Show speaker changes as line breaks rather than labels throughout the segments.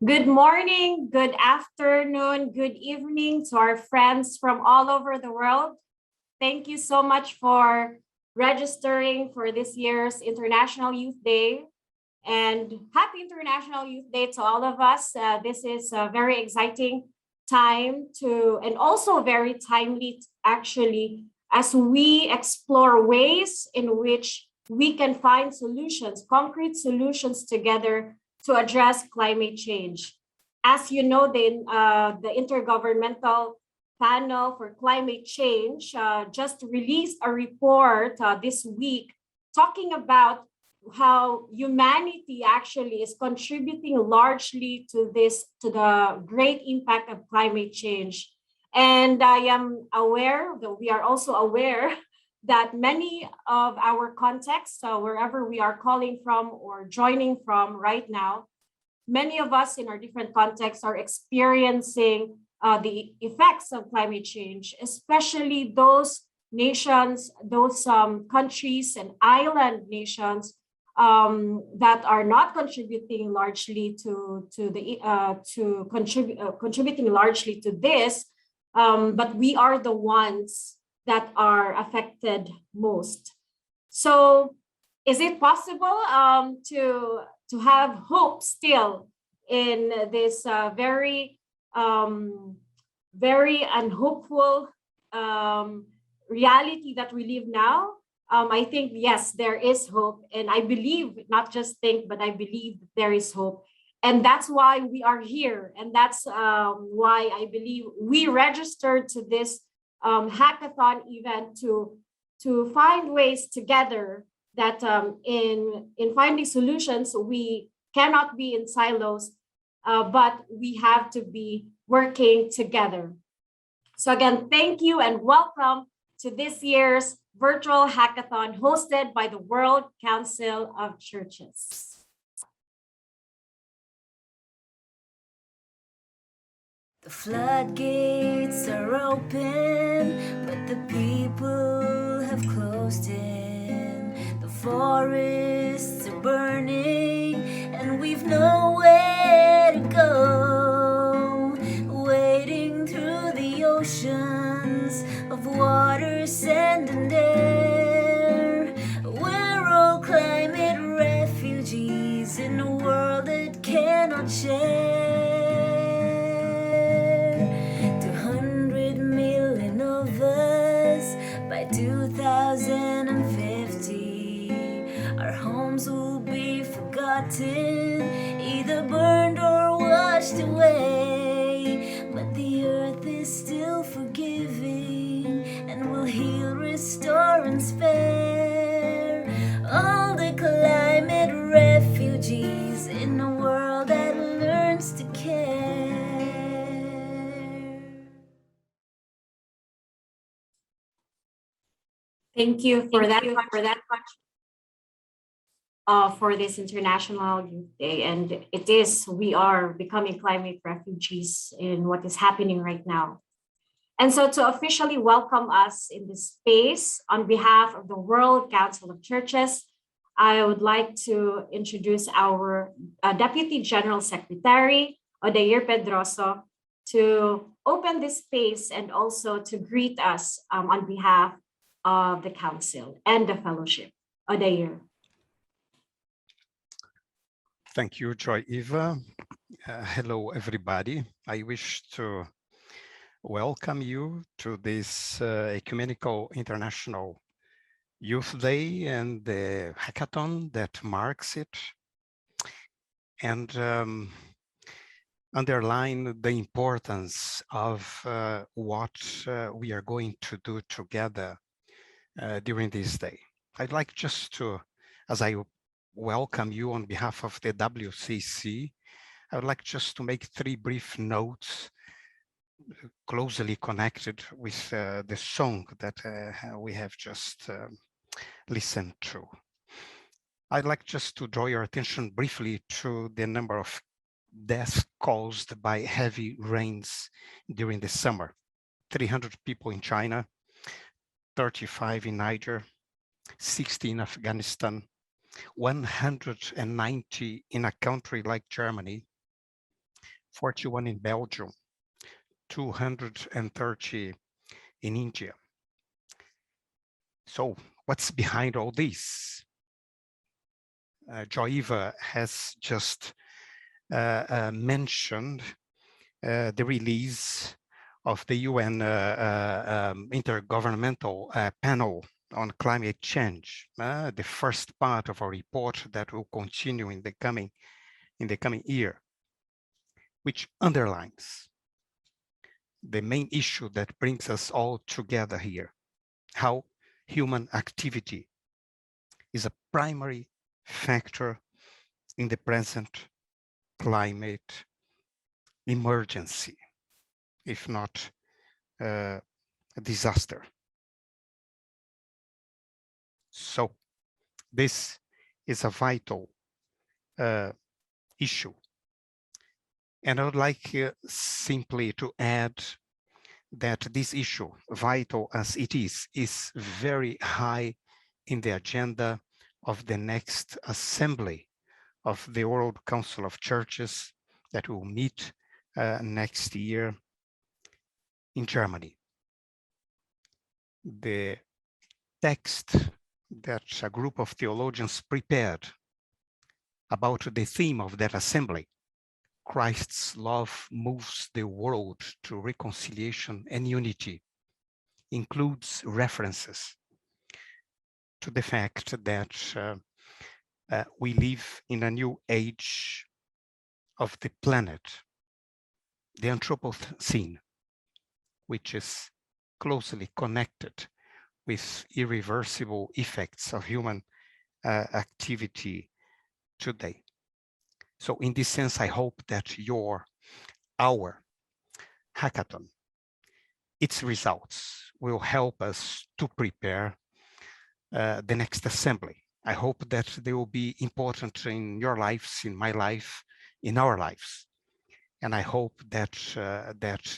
Good morning, good afternoon, good evening to our friends from all over the world. Thank you so much for registering for this year's International Youth Day. And happy International Youth Day to all of us. This is a very exciting time and also very timely, actually, as we explore ways in which we can find solutions, concrete solutions together to address climate change. As you know, the Intergovernmental Panel for Climate Change just released a report this week talking about how humanity actually is contributing largely to the great impact of climate change. And I am aware that we are also aware that many of our contexts, wherever we are calling from or joining from right now, many of us in our different contexts are experiencing the effects of climate change, especially those nations, those countries and island nations that are not contributing largely contributing largely to this, but we are the ones that are affected most. So, is it possible to have hope still in this very unhopeful reality that we live now? I think, yes, there is hope. And I believe, not just think, but I believe there is hope. And that's why we are here. And that's why I believe we registered to this hackathon event to find ways together that in finding solutions, we cannot be in silos, but we have to be working together. So again, thank you and welcome to this year's virtual hackathon hosted by the World Council of Churches.
The floodgates are open, but the people have closed in. The forests are burning, and we've nowhere to go. Wading through the oceans of water, sand, and air. We're all climate refugees in a world that cannot share. 200 million of us by 2050. Our homes will be forgotten, either burned or washed away. But the earth is still forgiving and will heal, restore, and spare all the climate refugees in a world that learns to care.
Thank you for that for this International Youth Day. And we are becoming climate refugees in what is happening right now. And so to officially welcome us in this space, on behalf of the World Council of Churches, I would like to introduce our Deputy General Secretary, Odair Pedroso, to open this space and also to greet us on behalf of the Council and the Fellowship. Odair.
Thank you, Joy Eva. Hello, everybody. I wish to welcome you to this Ecumenical International Youth Day and the hackathon that marks it, and underline the importance of what we are going to do together during this day. I'd like just to, as I welcome you on behalf of the WCC, I would like just to make 3 brief notes closely connected with the song that we have just listened to. I'd like just to draw your attention briefly to the number of deaths caused by heavy rains during the summer. 300 people in China, 35 in Niger, 60 in Afghanistan, 190 in a country like Germany, 41 in Belgium, 230 in India. So what's behind all this? Joiva has just mentioned the release of the UN Intergovernmental Panel on Climate Change, the first part of a report that will continue in the coming year, which underlines the main issue that brings us all together here, how human activity is a primary factor in the present climate emergency, if not a disaster. So this is a vital issue. And I would like simply to add that this issue, vital as it is very high in the agenda of the next assembly of the World Council of Churches that will meet next year in Germany. The text that a group of theologians prepared about the theme of that assembly, Christ's love moves the world to reconciliation and unity, includes references to the fact that we live in a new age of the planet, the Anthropocene, which is closely connected with irreversible effects of human activity today. So in this sense, I hope that our hackathon, its results will help us to prepare the next assembly. I hope that they will be important in your lives, in my life, in our lives. And I hope that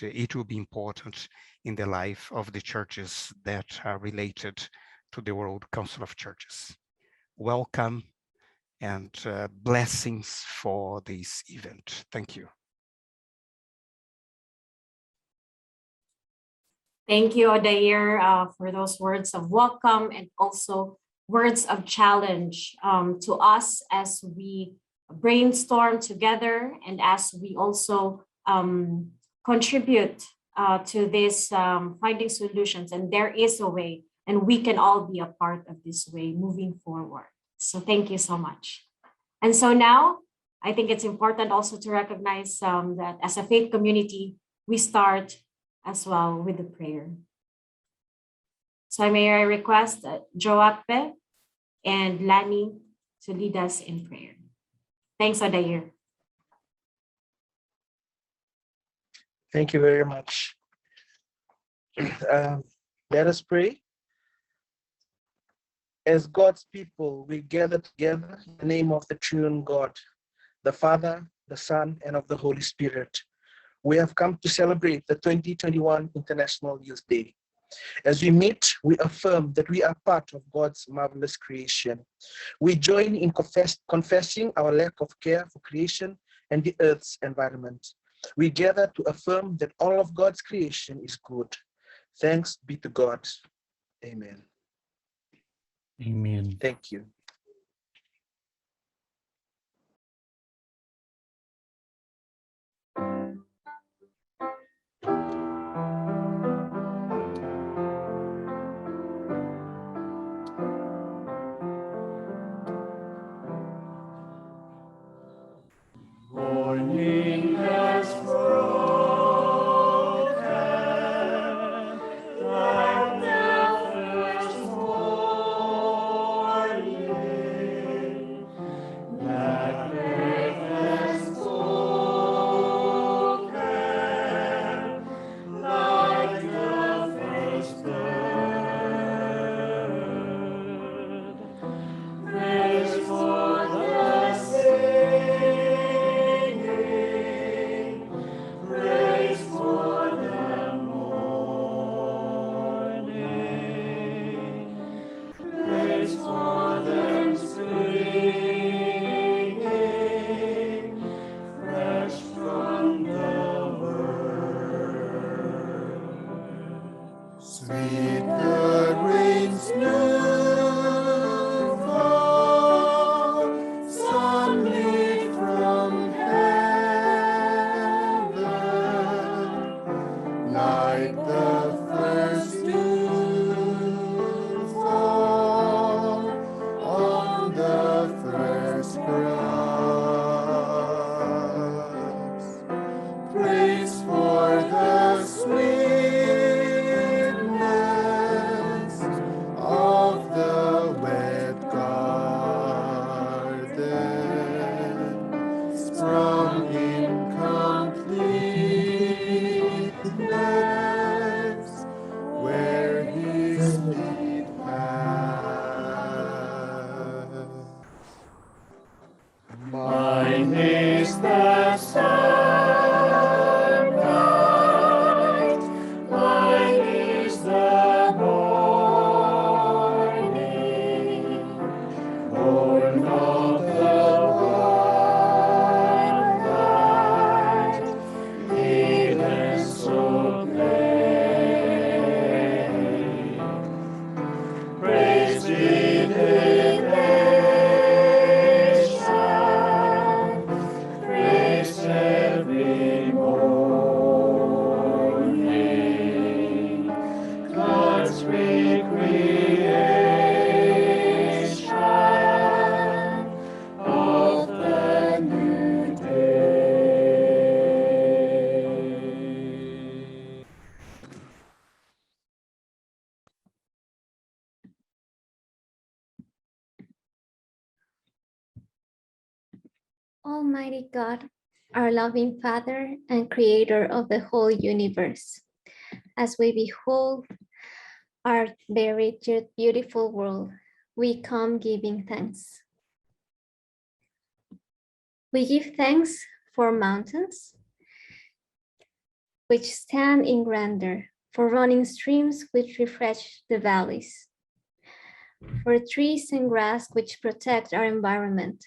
it will be important in the life of the churches that are related to the World Council of Churches. Welcome and blessings for this event. Thank you.
Thank you, Odair, for those words of welcome and also words of challenge to us as we brainstorm together and as we also contribute to this finding solutions. And there is a way, and we can all be a part of this way moving forward. So thank you so much. And so now, I think it's important also to recognize that as a faith community, we start as well with the prayer. So may I request Joape and Lani to lead us in prayer. Thanks, Odair.
Thank you very much. Let us pray. As God's people, we gather together in the name of the true God, the Father, the Son, and of the Holy Spirit. We have come to celebrate the 2021 International Youth Day. As we meet, we affirm that we are part of God's marvelous creation. We join in confessing our lack of care for creation and the earth's environment. We gather to affirm that all of God's creation is good. Thanks be to God. Amen.
Amen.
Thank you.
Morning has broken, like the first morning.
Mine is the sunlight, mine is the morning, born of the twilight, hidden so plain. Praise be the praise every morning, God's recreation of the new day.
Almighty God, our loving Father and Creator of the whole universe, as we behold our very beautiful world, we come giving thanks. We give thanks for mountains, which stand in grandeur, for running streams which refresh the valleys, for trees and grass which protect our environment,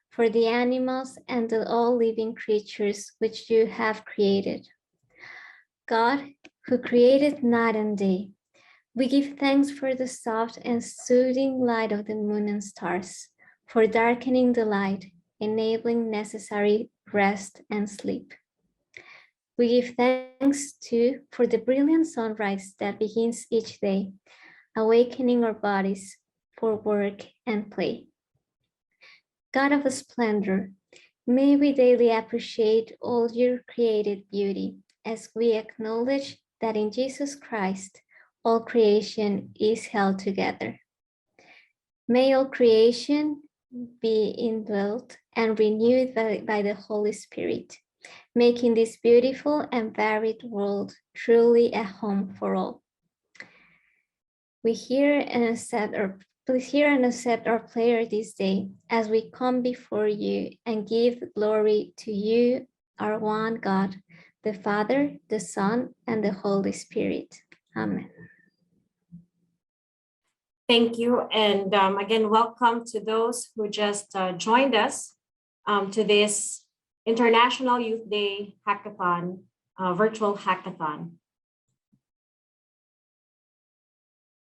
for the animals and the all living creatures which you have created. God, who created night and day, we give thanks for the soft and soothing light of the moon and stars, for darkening the light, enabling necessary rest and sleep. We give thanks too for the brilliant sunrise that begins each day, awakening our bodies for work and play. God of splendor, may we daily appreciate all your created beauty as we acknowledge that in Jesus Christ, all creation is held together. May all creation be indwelt and renewed by the Holy Spirit, making this beautiful and varied world truly a home for all. Please hear and accept our prayer this day as we come before you and give glory to you, our one God, the Father, the Son, and the Holy Spirit. Amen.
Thank you. And again, welcome to those who just joined us to this International Youth Day Hackathon, virtual hackathon.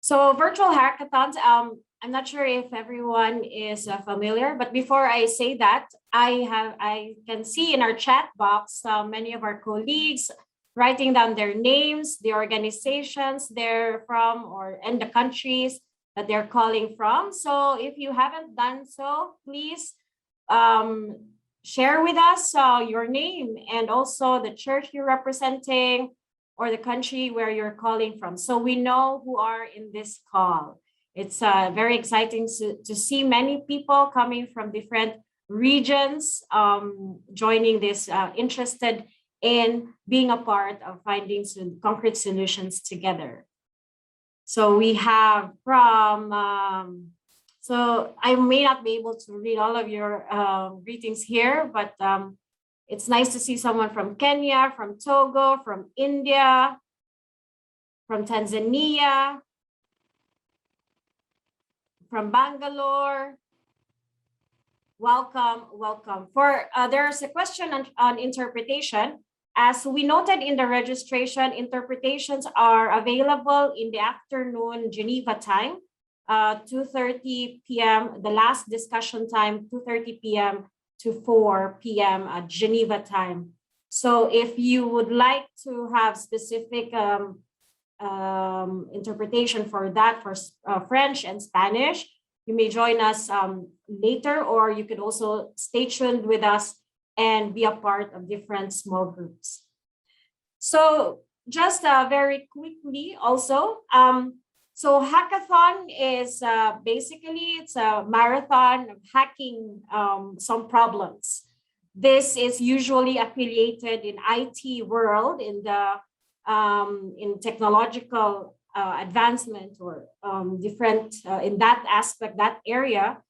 So virtual hackathons, I'm not sure if everyone is familiar, but before I say that, I can see in our chat box many of our colleagues writing down their names, the organizations they're from, and the countries that they're calling from. So if you haven't done so, please share with us your name and also the church you're representing or the country where you're calling from, so we know who are in this call. It's very exciting to see many people coming from different regions joining this, interested in being a part of finding some concrete solutions together. So we have from, so I may not be able to read all of your greetings here, but it's nice to see someone from Kenya, from Togo, from India, from Tanzania, from Bangalore. Welcome, welcome. There's a question on interpretation. As we noted in the registration, interpretations are available in the afternoon Geneva time, 2:30 p.m., the last discussion time, 2:30 p.m. to 4 p.m. at Geneva time. So if you would like to have specific interpretation for that, for French and Spanish, you may join us later, or you could also stay tuned with us and be a part of different small groups. So just very quickly also, so hackathon is basically, it's a marathon of hacking some problems. This is usually affiliated in IT world, in the in technological advancement or different in that aspect, that area.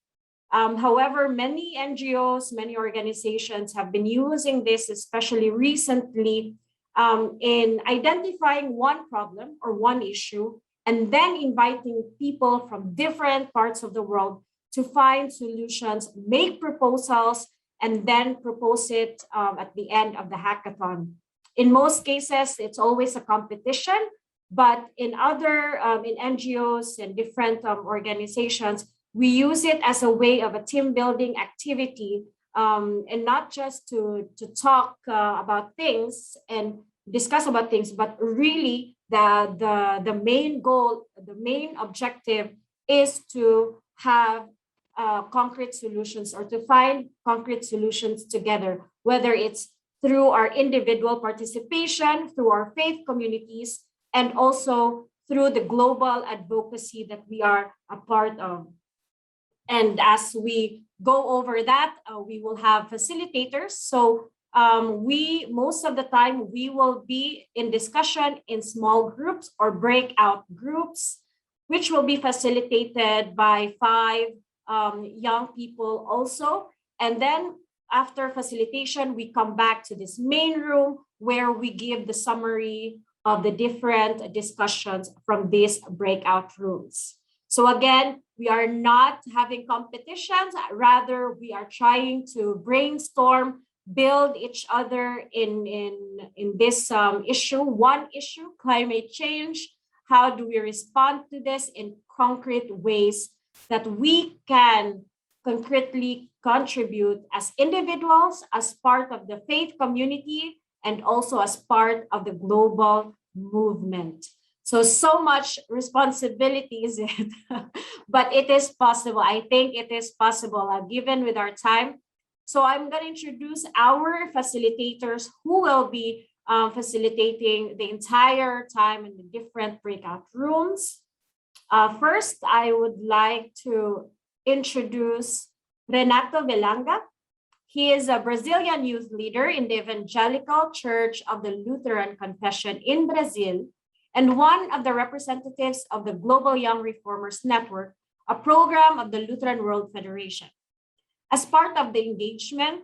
However, many NGOs, many organizations have been using this, especially recently, in identifying one problem or one issue, and then inviting people from different parts of the world to find solutions, make proposals, and then propose it at the end of the hackathon. In most cases, it's always a competition, but in other, in NGOs and different organizations, we use it as a way of a team building activity, and not just to talk about things and discuss about things, but really the main goal, the main objective is to have concrete solutions, or to find concrete solutions together, whether it's through our individual participation, through our faith communities, and also through the global advocacy that we are a part of. And as we go over that, we will have facilitators. So most of the time, we will be in discussion in small groups or breakout groups, which will be facilitated by 5 young people also. And then after facilitation, we come back to this main room where we give the summary of the different discussions from these breakout rooms. So again, we are not having competitions, rather we are trying to brainstorm, build each other in this one issue, climate change. How do we respond to this in concrete ways that we can concretely contribute as individuals, as part of the faith community, and also as part of the global movement. So much responsibility is it, but it is possible. I think it is possible, given with our time. So I'm going to introduce our facilitators who will be facilitating the entire time in the different breakout rooms. First, I would like to introduce Renato Velanga. He is a Brazilian youth leader in the Evangelical Church of the Lutheran Confession in Brazil, and one of the representatives of the Global Young Reformers Network, a program of the Lutheran World Federation. As part of the engagement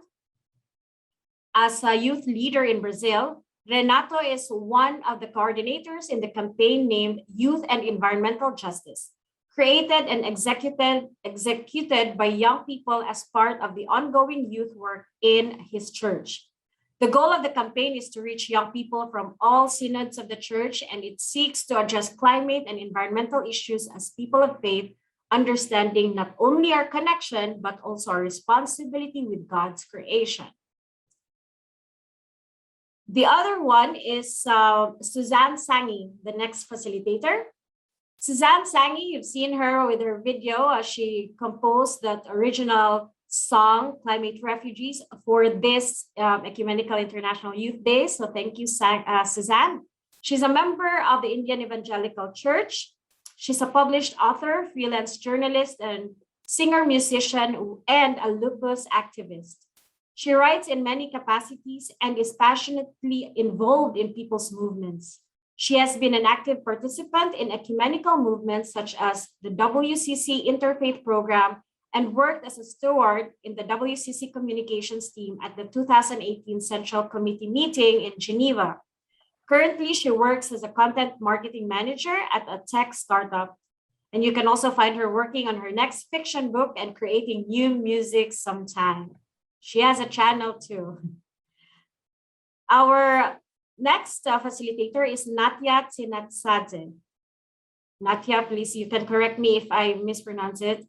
as a youth leader in Brazil, Renato is one of the coordinators in the campaign named Youth and Environmental Justice, created and executed by young people as part of the ongoing youth work in his church. The goal of the campaign is to reach young people from all synods of the church, and it seeks to address climate and environmental issues as people of faith, understanding not only our connection, but also our responsibility with God's creation. The other one is Suzanne Sangi, the next facilitator. Suzanne Sangi, you've seen her with her video as she composed that original song, Climate Refugees, for this Ecumenical International Youth Day. So thank you, Suzanne. She's a member of the Indian Evangelical Church. She's a published author, freelance journalist, and singer-musician, and a lupus activist. She writes in many capacities and is passionately involved in people's movements. She has been an active participant in ecumenical movements such as the WCC Interfaith Program, and worked as a steward in the WCC communications team at the 2018 Central Committee meeting in Geneva. Currently, she works as a content marketing manager at a tech startup. And you can also find her working on her next fiction book and creating new music sometime. She has a channel too. Our next facilitator is Natya Tsinatsadzen. Natya, please, you can correct me if I mispronounce it.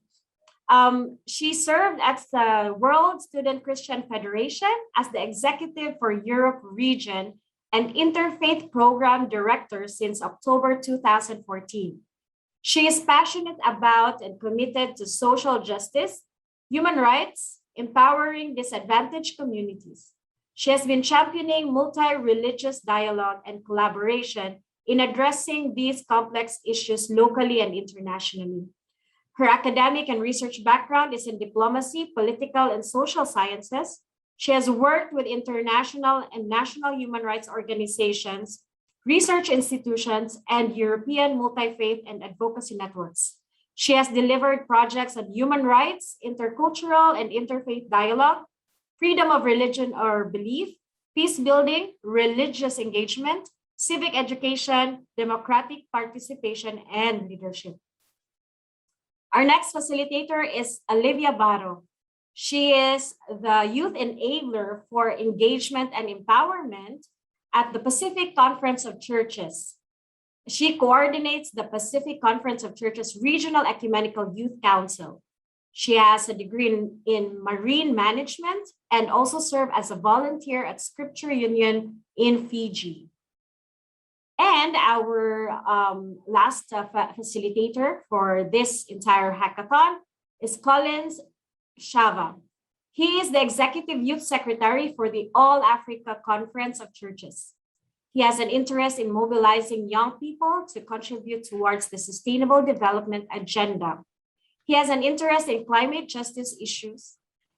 She served at the World Student Christian Federation as the executive for Europe region and Interfaith Program Director since October 2014. She is passionate about and committed to social justice, human rights, empowering disadvantaged communities. She has been championing multi-religious dialogue and collaboration in addressing these complex issues locally and internationally. Her academic and research background is in diplomacy, political, and social sciences. She has worked with international and national human rights organizations, research institutions, and European multi-faith and advocacy networks. She has delivered projects on human rights, intercultural and interfaith dialogue, freedom of religion or belief, peace building, religious engagement, civic education, democratic participation, and leadership. Our next facilitator is Olivia Barro. She is the youth enabler for engagement and empowerment at the Pacific Conference of Churches. She coordinates the Pacific Conference of Churches Regional Ecumenical Youth Council. She has a degree in marine management and also served as a volunteer at Scripture Union in Fiji. And our last facilitator for this entire hackathon is Collins Chava. He is the Executive Youth Secretary for the All Africa Conference of Churches. He has an interest in mobilizing young people to contribute towards the Sustainable Development Agenda. He has an interest in climate justice issues,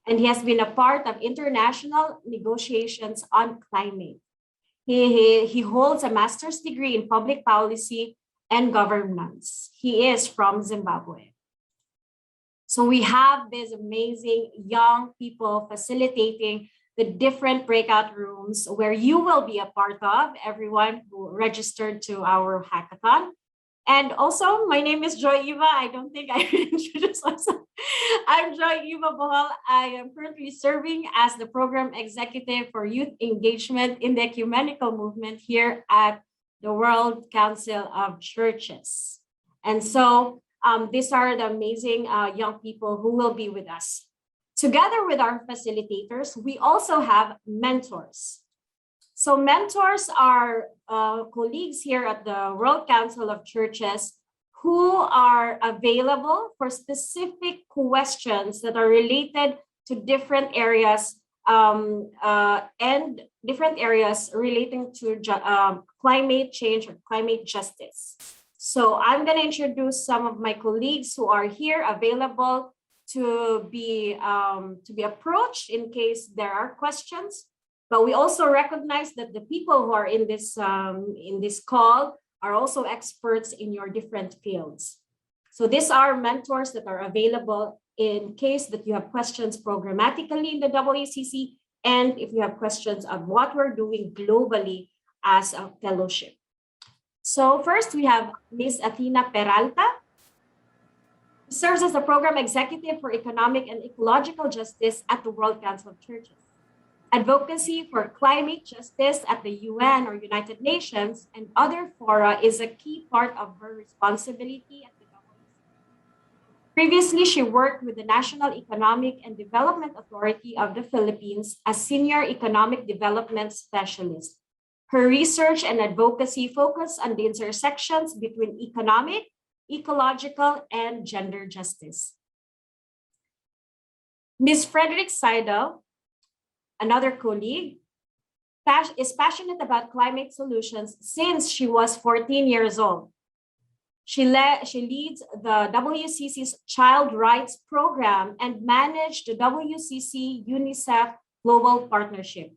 and he has been a part of international negotiations on climate. He holds a master's degree in public policy and governance. He is from Zimbabwe. So we have these amazing young people facilitating the different breakout rooms where you will be a part of, everyone who registered to our hackathon. And also, my name is Joy Eva. I don't think I introduced myself. I'm Joy Eva Bohal. I am currently serving as the Program Executive for Youth Engagement in the Ecumenical Movement here at the World Council of Churches. And so these are the amazing young people who will be with us. Together with our facilitators, we also have mentors. So mentors are colleagues here at the World Council of Churches who are available for specific questions that are related to different areas and different areas relating to climate change or climate justice. So I'm going to introduce some of my colleagues who are here available to be approached in case there are questions. But we also recognize that the people who are in this call are also experts in your different fields. So these are mentors that are available in case that you have questions programmatically in the WCC, and if you have questions of what we're doing globally as a fellowship. So first we have Ms. Athena Peralta, who serves as the Program Executive for Economic and Ecological Justice at the World Council of Churches. Advocacy for climate justice at the UN or United Nations and other fora is a key part of her responsibility at the WCC. Previously, she worked with the National Economic and Development Authority of the Philippines as Senior Economic Development Specialist. Her research and advocacy focus on the intersections between economic, ecological, and gender justice. Ms. Frederick Seidel, another colleague, is passionate about climate solutions since she was 14 years old. She leads the WCC's Child Rights Program and managed the WCC UNICEF Global Partnership.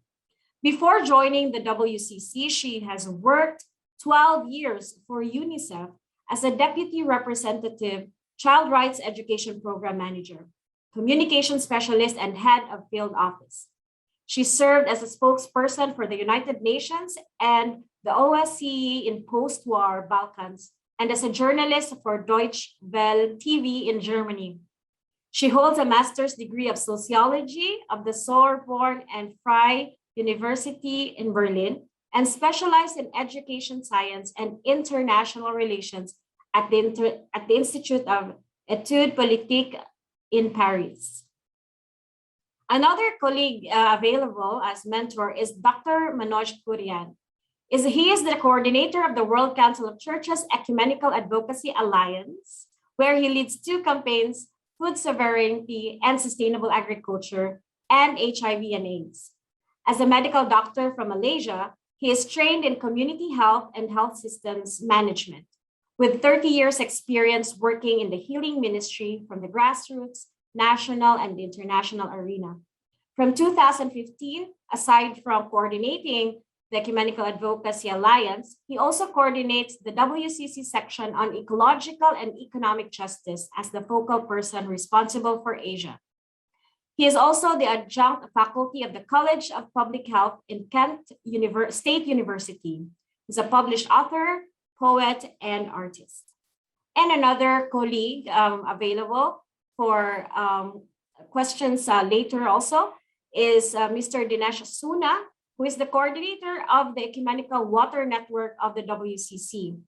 Before joining the WCC, she has worked 12 years for UNICEF as a Deputy Representative, Child Rights Education Program Manager, Communication Specialist, and Head of Field Office. She served as a spokesperson for the United Nations and the OSCE in post-war Balkans, and as a journalist for Deutsche Welle TV in Germany. She holds a master's degree of sociology of the Sorbonne and Freie University in Berlin, and specialized in education science and international relations at the Institute of Études Politiques in Paris. Another colleague available as mentor is Dr. Manoj Kurian. He is the coordinator of the World Council of Churches Ecumenical Advocacy Alliance, where he leads two campaigns, food sovereignty and sustainable agriculture, and HIV and AIDS. As a medical doctor from Malaysia, he is trained in community health and health systems management, with 30 years experience working in the healing ministry from the grassroots, national, and international arena. From 2015, aside from coordinating the Ecumenical Advocacy Alliance, he also coordinates the WCC section on ecological and economic justice as the focal person responsible for Asia. He is also the adjunct faculty of the College of Public Health in Kent State University. He's a published author, poet, and artist. And another colleague available for questions later also is Mr. Dinesh Suna, who is the coordinator of the Ecumenical Water Network of the WCC.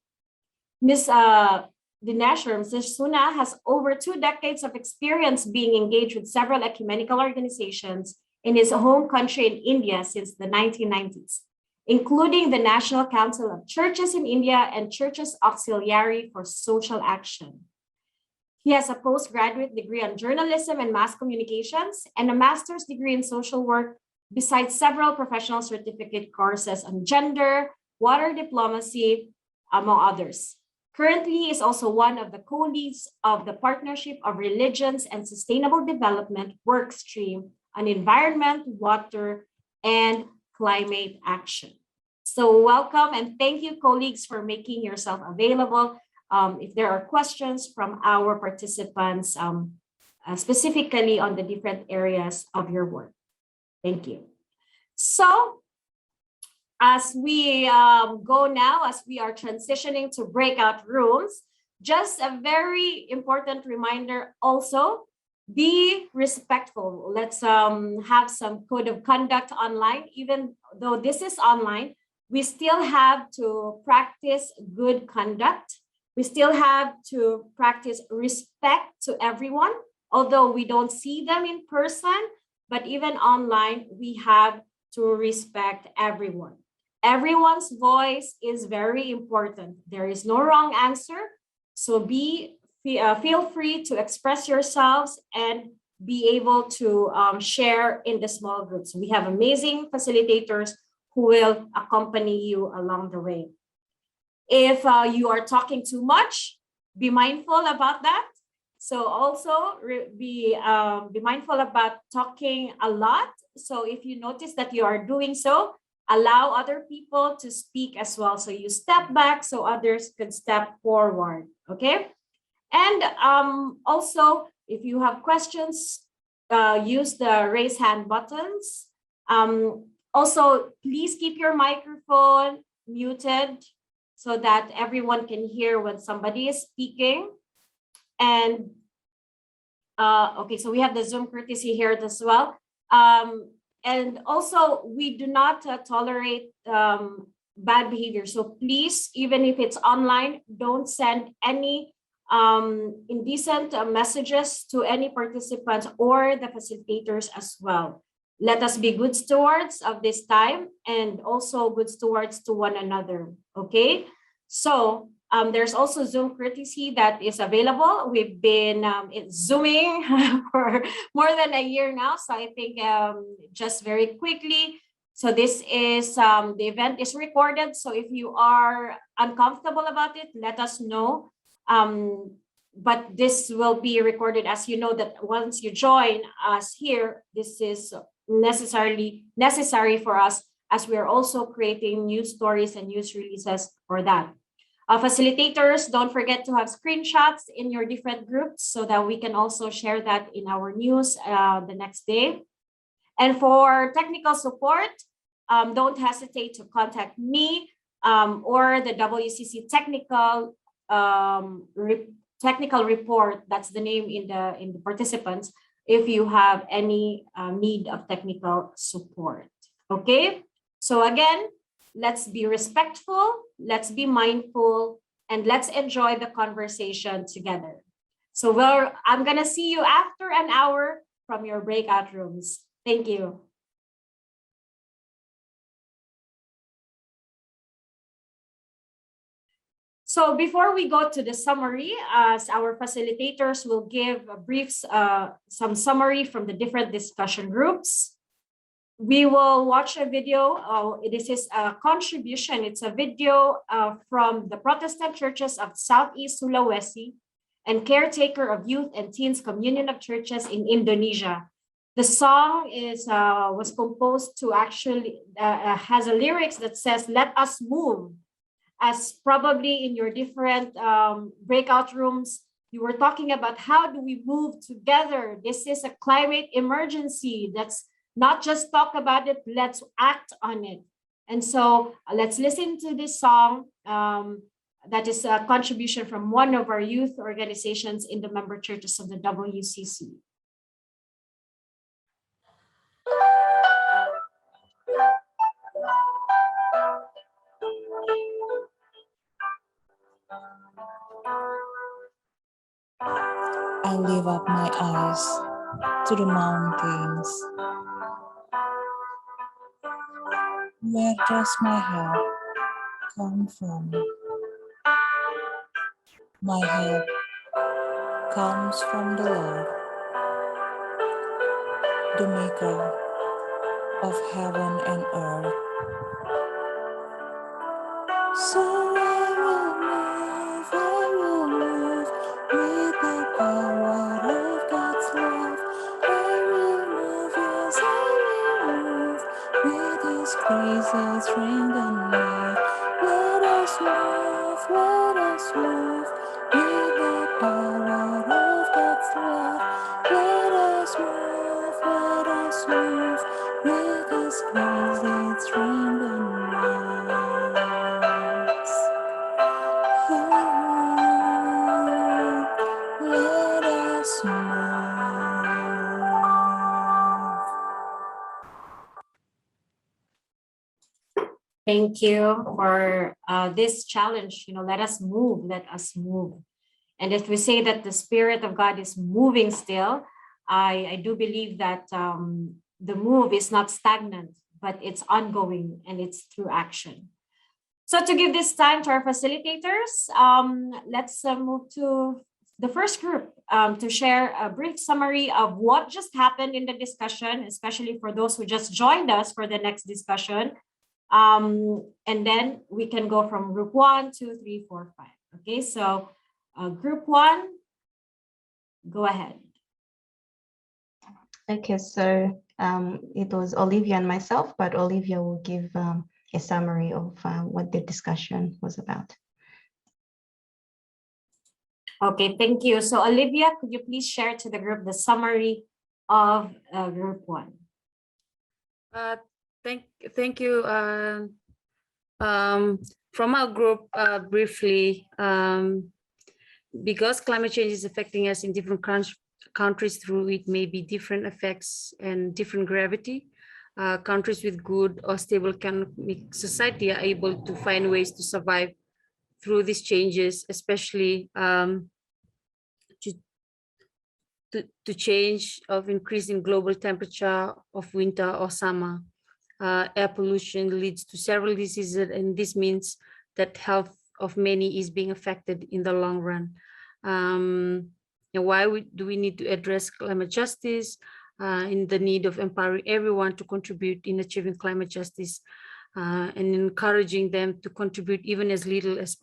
Ms. Dinesh or Mr. Suna has over 2 decades of experience being engaged with several ecumenical organizations in his home country in India since the 1990s, including the National Council of Churches in India and Churches Auxiliary for Social Action. He has a postgraduate degree on journalism and mass communications and a master's degree in social work, besides several professional certificate courses on gender, water diplomacy, among others. Currently, he is also one of the co-leads of the Partnership of Religions and Sustainable Development work stream on environment, water, and climate action. So welcome and thank you, colleagues, for making yourself available. If there are questions from our participants, specifically on the different areas of your work. Thank you. So as we go now, as we are transitioning to breakout rooms, just a very important reminder also, be respectful. Let's have some code of conduct online. Even though this is online, we still have to practice good conduct. We still have to practice respect to everyone, although we don't see them in person, but even online, we have to respect everyone. Everyone's voice is very important. There is no wrong answer. So feel free to express yourselves and be able to share in the small groups. We have amazing facilitators who will accompany you along the way. If you are talking too much, be mindful about that. So also be mindful about talking a lot. So if you notice that you are doing so, allow other people to speak as well. So you step back so others can step forward, okay? And also, if you have questions, use the raise hand buttons. Also, please keep your microphone muted so that everyone can hear when somebody is speaking. And okay, so we have the Zoom courtesy here as well. And also, we do not tolerate bad behavior. So please, even if it's online, don't send any indecent messages to any participants or the facilitators as well. Let us be good stewards of this time and also good stewards to one another, okay? So there's also Zoom courtesy that is available. We've been Zooming for more than a year now. So I think just very quickly. So this is, the event is recorded. So if you are uncomfortable about it, let us know. But this will be recorded, as you know that once you join us here, this is necessary for us as we are also creating news stories and news releases for that. Facilitators, don't forget to have screenshots in your different groups so that we can also share that in our news the next day. And for technical support, don't hesitate to contact me or the WCC technical report. That's the name in the participants. If you have any need of technical support, okay? So again, let's be respectful, let's be mindful, and let's enjoy the conversation together. So I'm gonna see you after an hour from your breakout rooms. Thank you. So before we go to the summary, as our facilitators will give a brief, some summary from the different discussion groups, we will watch a video. This is a contribution. It's a video from the Protestant Churches of Southeast Sulawesi and caretaker of Youth and Teens Communion of Churches in Indonesia. The song was composed to actually has a lyrics that says, "Let us move." As probably in your different breakout rooms, you were talking about how do we move together? This is a climate emergency. Let's not just talk about it, let's act on it. And so let's listen to this song. That is a contribution from one of our youth organizations in the member churches of the WCC.
I lift up my eyes to the mountains. Where does my help come from? My help comes from the Lord, the maker of heaven and earth. So I will move with the power of God's love. I will move, yes, I will move with His grace that strengthens me. Let us move with the power of God's love. Let us move with His grace that strengthens us. Let us move.
Thank you for this challenge. Let us move, let us move. And if we say that the Spirit of God is moving still, I do believe that the move is not stagnant, but it's ongoing and it's through action. So to give this time to our facilitators, let's move to the first group to share a brief summary of what just happened in the discussion, especially for those who just joined us for the next discussion. And then we can go from group 1, 2, 3, 4, 5. Okay, so group 1, go ahead.
Okay, so it was Olivia and myself, but Olivia will give a summary of what the discussion was about.
Okay, thank you. So Olivia, could you please share to the group the summary of group 1?
Thank you. From our group, briefly, because climate change is affecting us in different countries through it may be different effects and different gravity. Countries with good or stable economic society are able to find ways to survive through these changes, especially to change of increasing global temperature of winter or summer. Air pollution leads to several diseases, and this means that health of many is being affected in the long run. And why do we need to address climate justice in the need of empowering everyone to contribute in achieving climate justice and encouraging them to contribute even as little as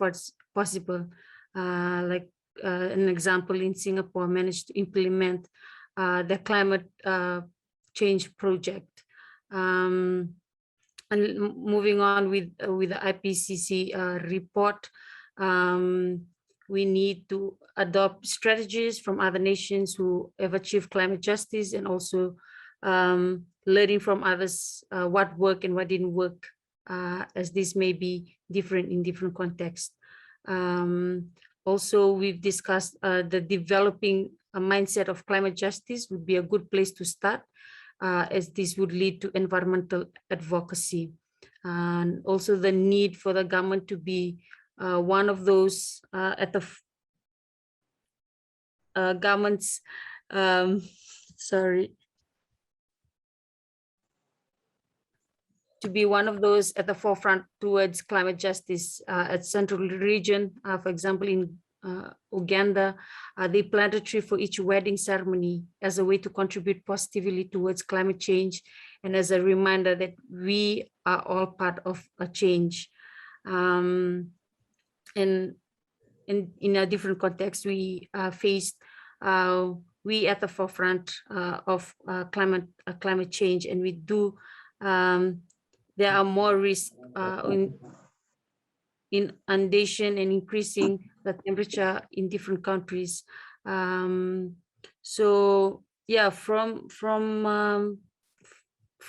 possible. Like an example, in Singapore managed to implement the climate change project. And moving on with the IPCC report, we need to adopt strategies from other nations who have achieved climate justice, and also learning from others what worked and what didn't work, as this may be different in different contexts. Also, we've discussed the developing a mindset of climate justice would be a good place to start, as this would lead to environmental advocacy. And also the need for the government to be one of those at the government's, to be one of those at the forefront towards climate justice at Central region. For example, in Uganda, they plant a tree for each wedding ceremony as a way to contribute positively towards climate change, and as a reminder that we are all part of a change. And in a different context, we faced we at the forefront of climate change, and we do. There are more risks in inundation and increasing the temperature in different countries. So yeah, from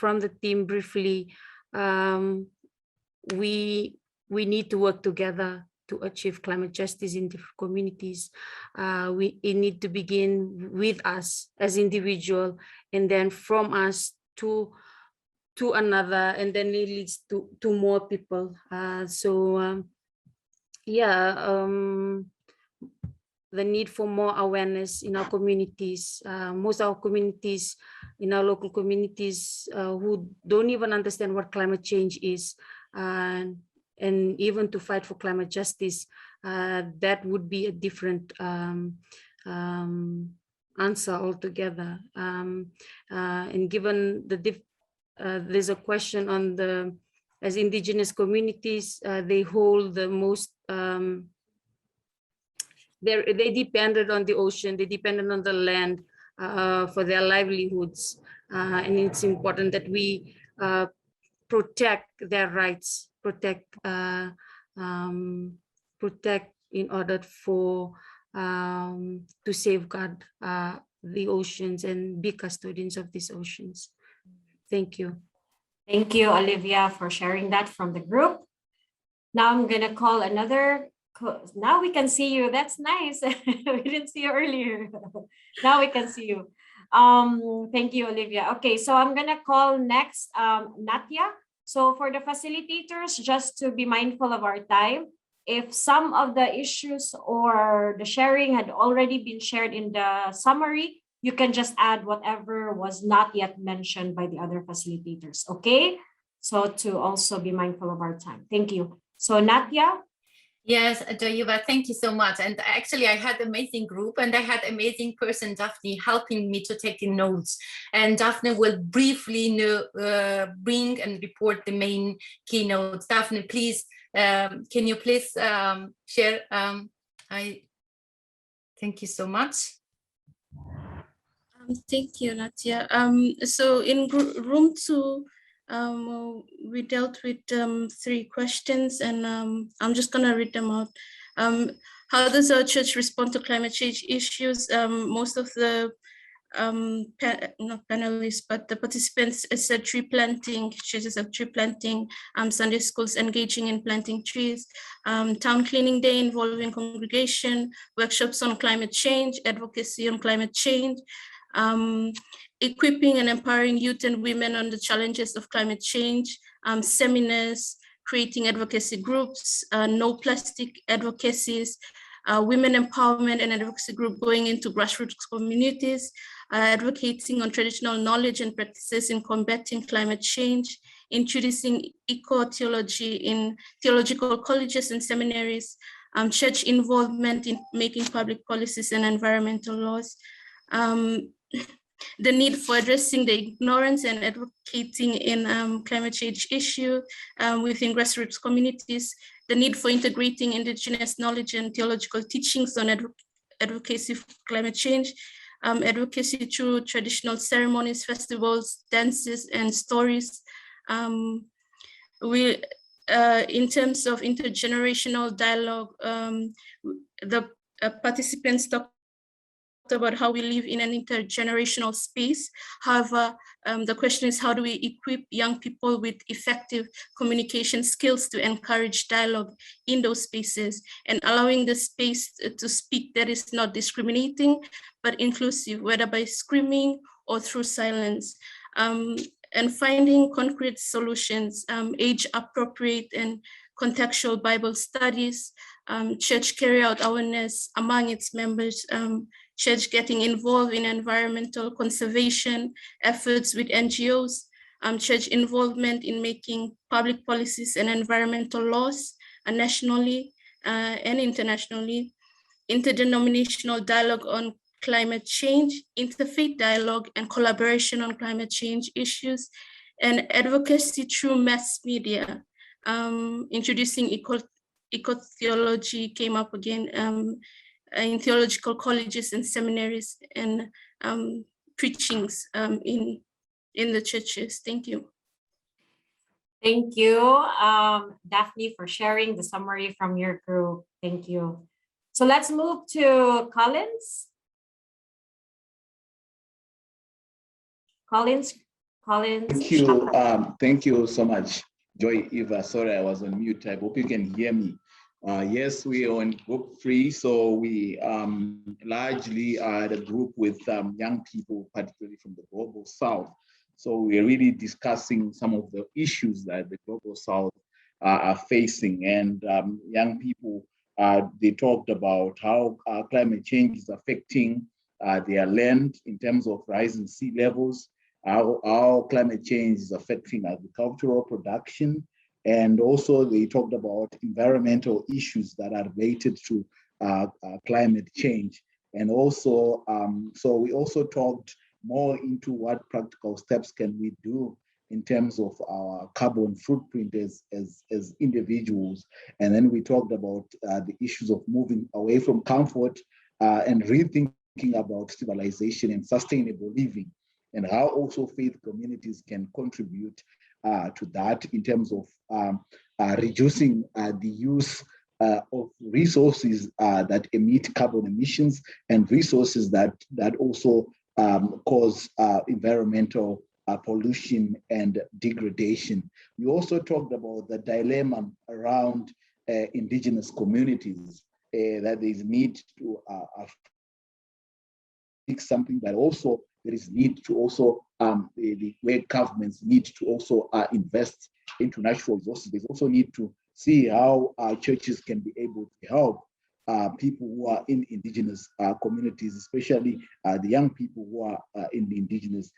the team briefly, we need to work together to achieve climate justice in different communities. It need to begin with us as individual, and then from us to another, and then it leads to more people. The need for more awareness in our communities. Most of our communities, in our local communities, who don't even understand what climate change is, and even to fight for climate justice, that would be a different answer altogether. And given there's a question on as indigenous communities, they hold the most, they depended on the ocean, they depended on the land for their livelihoods. And it's important that we protect their rights, protect in order for to safeguard the oceans and be custodians of these oceans. Thank you.
Thank you, Olivia, for sharing that from the group. Now I'm gonna call another. Now we can see you. That's nice. We didn't see you earlier. Now we can see you. Thank you, Olivia. Okay, so I'm gonna call next Natya. So for the facilitators, just to be mindful of our time, if some of the issues or the sharing had already been shared in the summary, you can just add whatever was not yet mentioned by the other facilitators, okay? So to also be mindful of our time. Thank you. So Natya.
Yes, Joyuba, thank you so much. And actually, I had an amazing group, and I had amazing person, Daphne, helping me to take the notes. And Daphne will briefly bring and report the main keynotes. Daphne, please, can you please share? Thank you so much.
Thank you, Natya. So in room 2, we dealt with 3 questions, and I'm just gonna read them out. How does our church respond to climate change issues? Most of the not panelists, but the participants said tree planting, churches of tree planting, Sunday schools engaging in planting trees, town cleaning day involving congregation, workshops on climate change, advocacy on climate change, equipping and empowering youth and women on the challenges of climate change, seminars, creating advocacy groups, no plastic advocacies, women empowerment and advocacy group going into grassroots communities, advocating on traditional knowledge and practices in combating climate change, introducing eco-theology in theological colleges and seminaries, church involvement in making public policies and environmental laws, the need for addressing the ignorance and advocating in climate change issue within grassroots communities, the need for integrating indigenous knowledge and theological teachings on advocacy for climate change, advocacy through traditional ceremonies, festivals, dances, and stories. In terms of intergenerational dialogue, the participants talked about how we live in an intergenerational space. However, the question is, how do we equip young people with effective communication skills to encourage dialogue in those spaces and allowing the space to speak that is not discriminating, but inclusive, whether by screaming or through silence. And finding concrete solutions, age-appropriate and contextual Bible studies, church carry out awareness among its members, church getting involved in environmental conservation efforts with NGOs, church involvement in making public policies and environmental laws nationally and internationally, interdenominational dialogue on climate change, interfaith dialogue and collaboration on climate change issues, and advocacy through mass media. Introducing eco-theology came up again in theological colleges and seminaries, and preachings in the churches. Thank you.
Thank you, Daphne, for sharing the summary from your group. Thank you. So let's move to Collins. Collins.
Thank you so much, Joy Eva. Sorry, I was on mute. I hope you can hear me. Yes, we are on group 3, so we largely are the group with young people, particularly from the Global South. So we're really discussing some of the issues that the Global South are facing. And young people, they talked about how climate change is affecting their land in terms of rising sea levels, how climate change is affecting agricultural production. And also they talked about environmental issues that are related to climate change. And also, so we also talked more into what practical steps can we do in terms of our carbon footprint as individuals. And then we talked about the issues of moving away from comfort and rethinking about civilization and sustainable living, and how also faith communities can contribute to that in terms of reducing the use of resources that emit carbon emissions and resources that also cause environmental pollution and degradation. We also talked about the dilemma around indigenous communities, that there is need to fix something, but also there is need to also, the way governments need to also invest into natural resources. There's also need to see how churches can be able to help people who are in indigenous communities, especially the young people who are in the indigenous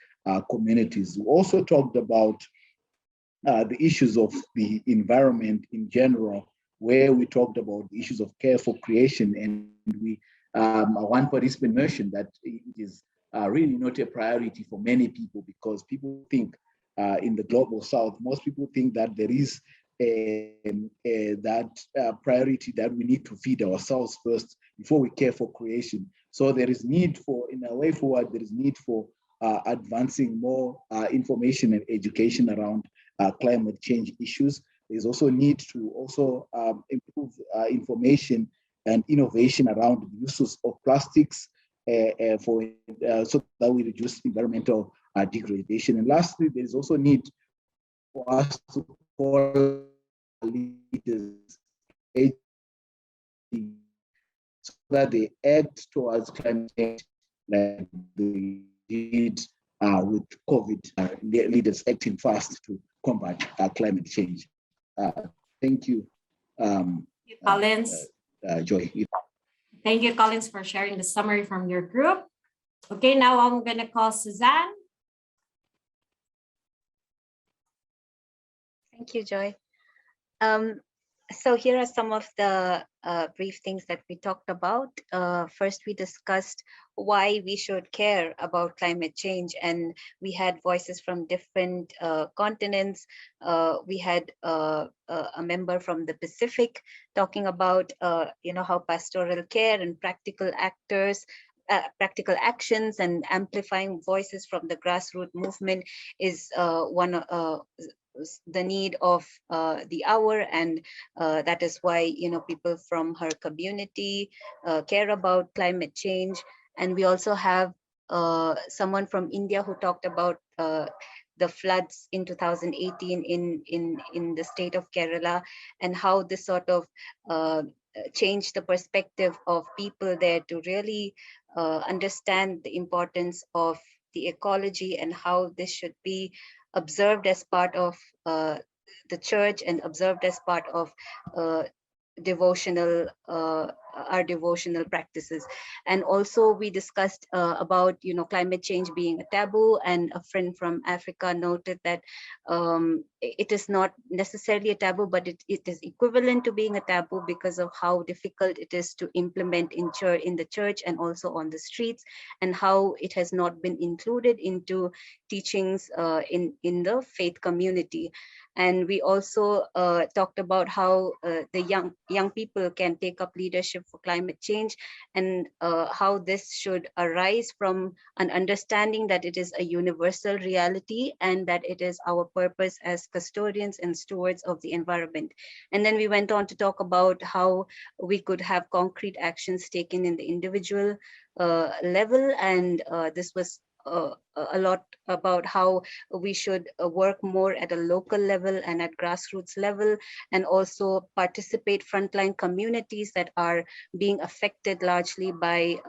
communities. We also talked about the issues of the environment in general, where we talked about the issues of care for creation. And we, one participant mentioned that it is really not a priority for many people, because people think in the Global South, most people think that there is that priority that we need to feed ourselves first before we care for creation. So there is need for, in a way forward, there is need for advancing more information and education around climate change issues. There's also need to also improve information and innovation around the uses of plastics so that we reduce environmental degradation. And lastly, there's also need for us to call leaders so that they act towards climate change like they did with COVID, leaders acting fast to combat climate change. Thank you.
Collins.
Joy.
Thank you, Collins, for sharing the summary from your group. Okay, now I'm going to call Suzanne.
Thank you, Joy. So here are some of the brief things that we talked about. First, we discussed why we should care about climate change, and we had voices from different continents. We had a member from the Pacific talking about how pastoral care and practical actions and amplifying voices from the grassroots movement is the need of the hour, and that is why people from her community care about climate change. And we also have someone from India who talked about the floods in 2018 in the state of Kerala, and how this sort of changed the perspective of people there to really understand the importance of the ecology and how this should be observed as part of the church and observed as part of our devotional practices. And also we discussed about climate change being a taboo, and a friend from Africa noted that it is not necessarily a taboo, but it is equivalent to being a taboo because of how difficult it is to implement in the church and also on the streets, and how it has not been included into teachings in the faith community. And we also talked about how the young people can take up leadership Leadership for Climate Change, and how this should arise from an understanding that it is a universal reality and that it is our purpose as custodians and stewards of the environment. And then we went on to talk about how we could have concrete actions taken in the individual level, and this was a lot about how we should work more at a local level and at grassroots level, and also participate frontline communities that are being affected largely by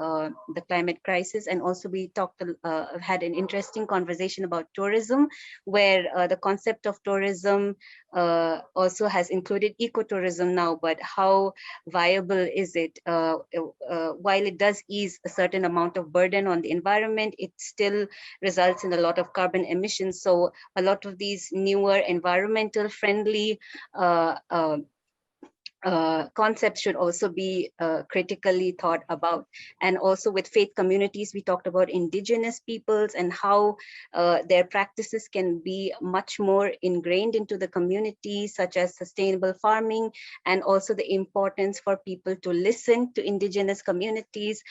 the climate crisis. And also we had an interesting conversation about tourism, where the concept of tourism also has included ecotourism now, but how viable is it? While it does ease a certain amount of burden on the environment, it still results in a lot of carbon emissions. So a lot of these newer environmental friendly concepts should also be critically thought about. And also with faith communities, we talked about indigenous peoples and how their practices can be much more ingrained into the community, such as sustainable farming, and also the importance for people to listen to indigenous communities,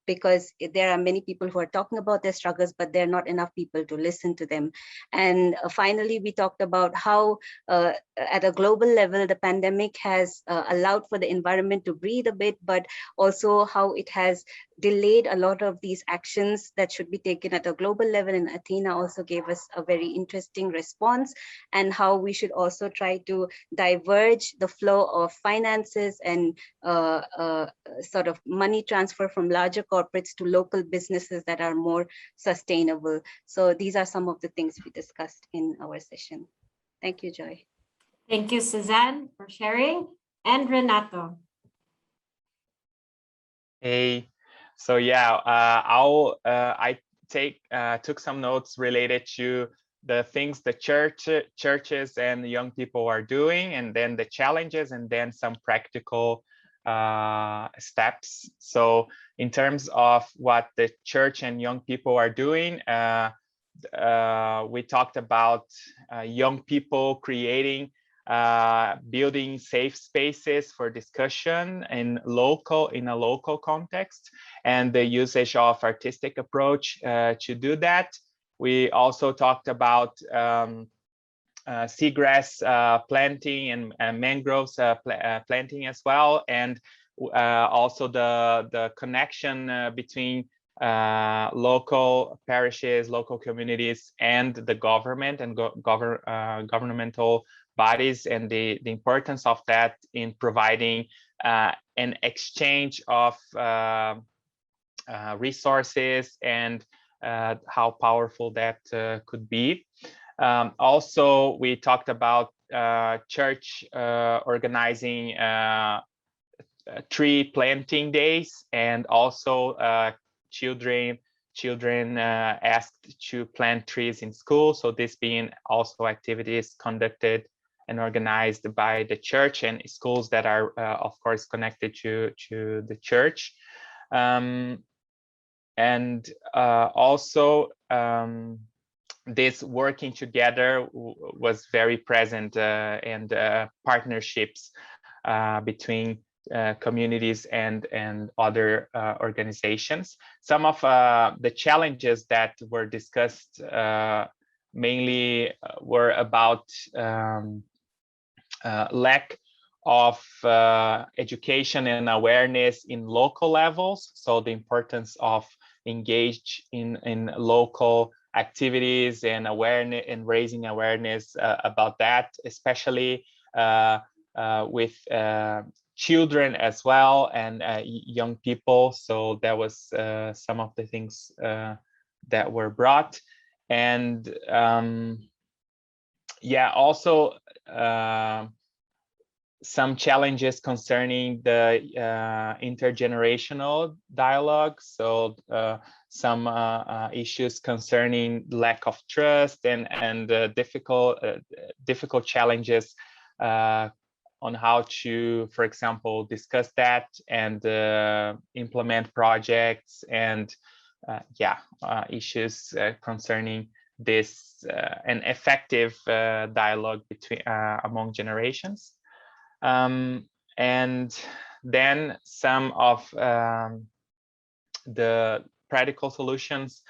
because there are many people who are talking about their struggles, but there are not enough people to listen to them. And finally, we talked about how at a global level, the pandemic has allowed for the environment to breathe a bit, but also how it has delayed a lot of these actions that should be taken at a global level. And Athena also gave us a very interesting response, and how we should also try to diverge the flow of finances and sort of money transfer from larger corporates to local businesses that are more sustainable. So these are some of the things we discussed in our session. Thank you, Joy.
Thank you, Suzanne, for sharing. And Renato.
Hey, so yeah, I took some notes related to the things the churches and young people are doing, and then the challenges, and then some practical steps. So in terms of what the church and young people are doing, we talked about young people creating building safe spaces for discussion in a local context, and the usage of artistic approach to do that. We also talked about seagrass planting and mangroves planting as well, and also the connection between local parishes, local communities, and the government and governmental bodies, and the importance of that in providing an exchange of resources, and how powerful that could be. Also, we talked about church organizing tree planting days, and also children asked to plant trees in school. So this being also activities conducted and organized by the church and schools that are, of course, connected to the church. Also, this working together was very present, and partnerships between communities and other organizations. Some of the challenges that were discussed mainly were about lack of education and awareness in local levels. So the importance of engage in local activities and awareness and raising awareness about that, especially with children as well, and young people. So that was some of the things that were brought. And yeah, also some challenges concerning the intergenerational dialogue. So some issues concerning lack of trust and difficult challenges on how to, for example, discuss that and implement projects, and issues concerning this an effective dialogue between among generations. And then some of the practical solutions.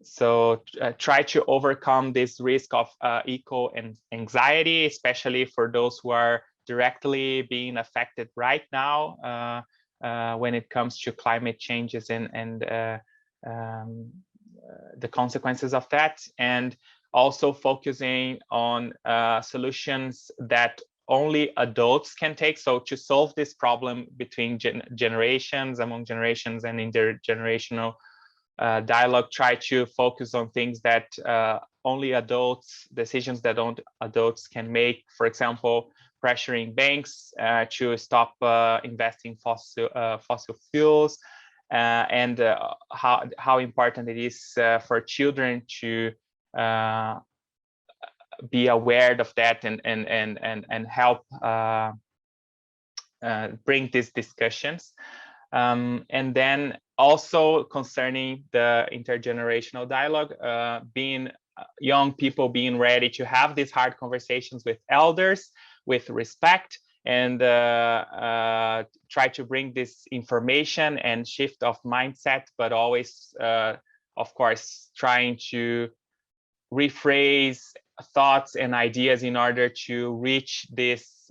So try to overcome this risk of eco and anxiety, especially for those who are directly being affected right now when it comes to climate changes and the consequences of that, and also focusing on solutions that only adults can take. So to solve this problem between generations, among generations, and intergenerational dialogue, try to focus on things that only adults, decisions that only adults can make. For example, pressuring banks to stop investing fossil fuels, and how important it is for children to be aware of that and help bring these discussions. And then also concerning the intergenerational dialogue, being young people being ready to have these hard conversations with elders with respect, and try to bring this information and shift of mindset, but always, of course, trying to rephrase thoughts and ideas in order to reach this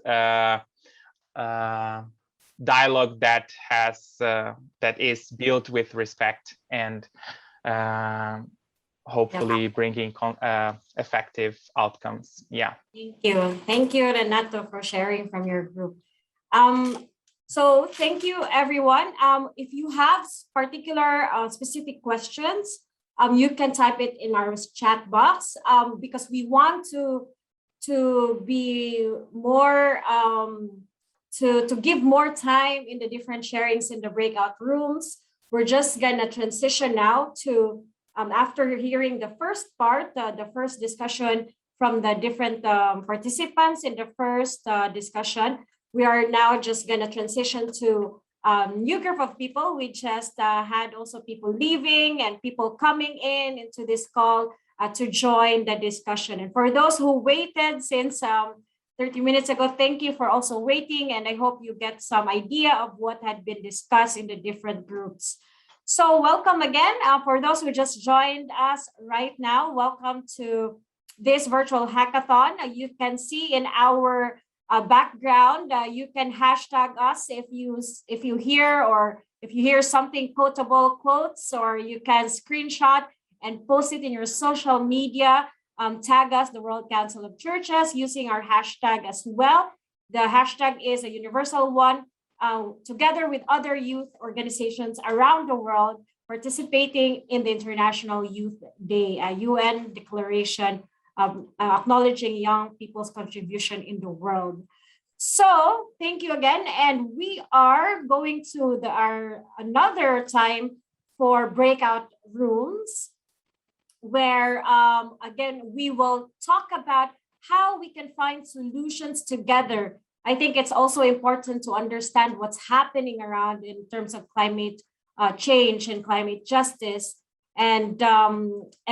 dialogue that has that is built with respect and hopefully bringing effective outcomes. Yeah.
Thank you, Renato, for sharing from your group. So thank you, everyone. If you have particular specific questions, you can type it in our chat box, because we want to be more to give more time in the different sharings in the breakout rooms. We're just gonna transition now to after hearing the first part, the first discussion from the different participants in the first discussion, we are now just gonna transition to new group of people. We just had also people leaving and people coming in into this call to join the discussion. And for those who waited since 30 minutes ago, thank you for also waiting, and I hope you get some idea of what had been discussed in the different groups. So welcome again. For those who just joined us right now, welcome to this virtual hackathon. You can see in our background, you can hashtag us if you hear something quotable quotes, or you can screenshot and post it in your social media. Tag us, the World Council of Churches, using our hashtag as well. The hashtag is a universal one, together with other youth organizations around the world participating in the International Youth Day, a UN declaration acknowledging young people's contribution in the world. So thank you again. And we are going to another time for breakout rooms, where again, we will talk about how we can find solutions together. I think it's also important to understand what's happening around in terms of climate change and climate justice. And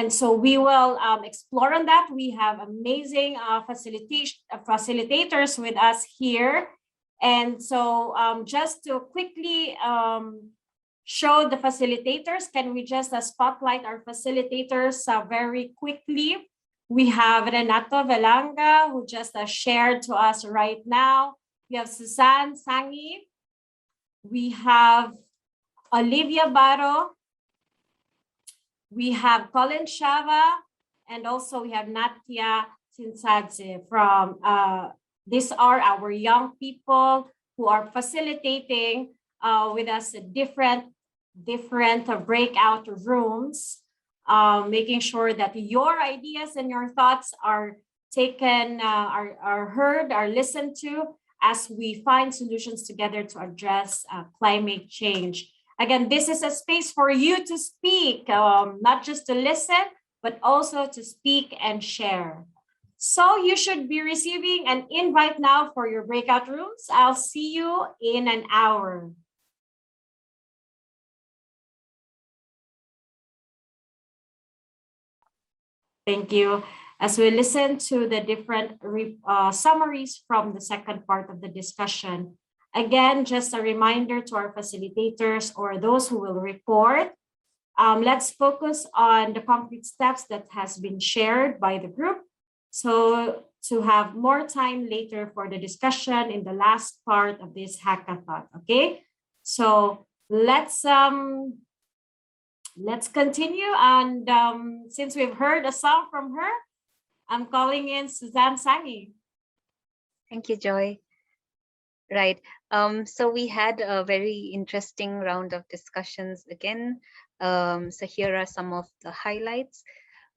so we will explore on that. We have amazing facilitators with us here. And so just to quickly show the facilitators, can we just spotlight our facilitators very quickly? We have Renato Velanga, who just shared to us right now. We have Suzanne Sangi. We have Olivia Barro. We have Colin Chava, and also we have Natya Tsinatsadzen from, these are our young people who are facilitating with us different breakout rooms, making sure that your ideas and your thoughts are taken, are heard, are listened to as we find solutions together to address climate change. Again, this is a space for you to speak, not just to listen, but also to speak and share. So you should be receiving an invite now for your breakout rooms. I'll see you in an hour. Thank you. As we listen to the different summaries from the second part of the discussion, Again, just a reminder to our facilitators or those who will report, let's focus on the concrete steps that has been shared by the group. So to have more time later for the discussion in the last part of this hackathon, okay? So let's continue. And since we've heard a song from her, I'm calling in Suzanne Sangi.
Thank you, Joy. Right. So we had a very interesting round of discussions again. So here are some of the highlights.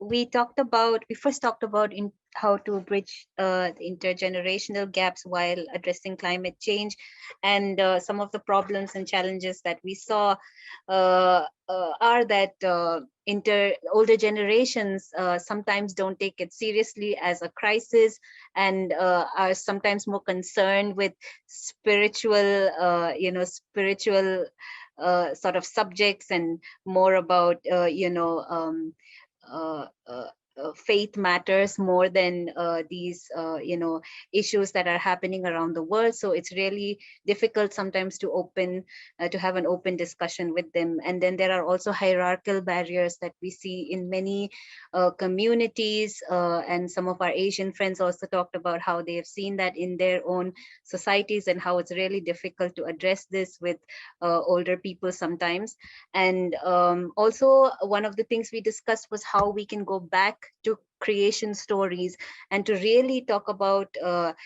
We first talked about how to bridge the intergenerational gaps while addressing climate change, and some of the problems and challenges that we saw are that older generations sometimes don't take it seriously as a crisis, and are sometimes more concerned with spiritual sort of subjects, and more about faith matters more than these issues that are happening around the world. So it's really difficult sometimes to have an open discussion with them. And then there are also hierarchical barriers that we see in many communities, and some of our Asian friends also talked about how they have seen that in their own societies, and how it's really difficult to address this with older people sometimes. And also one of the things we discussed was how we can go back to creation stories, and to really talk about to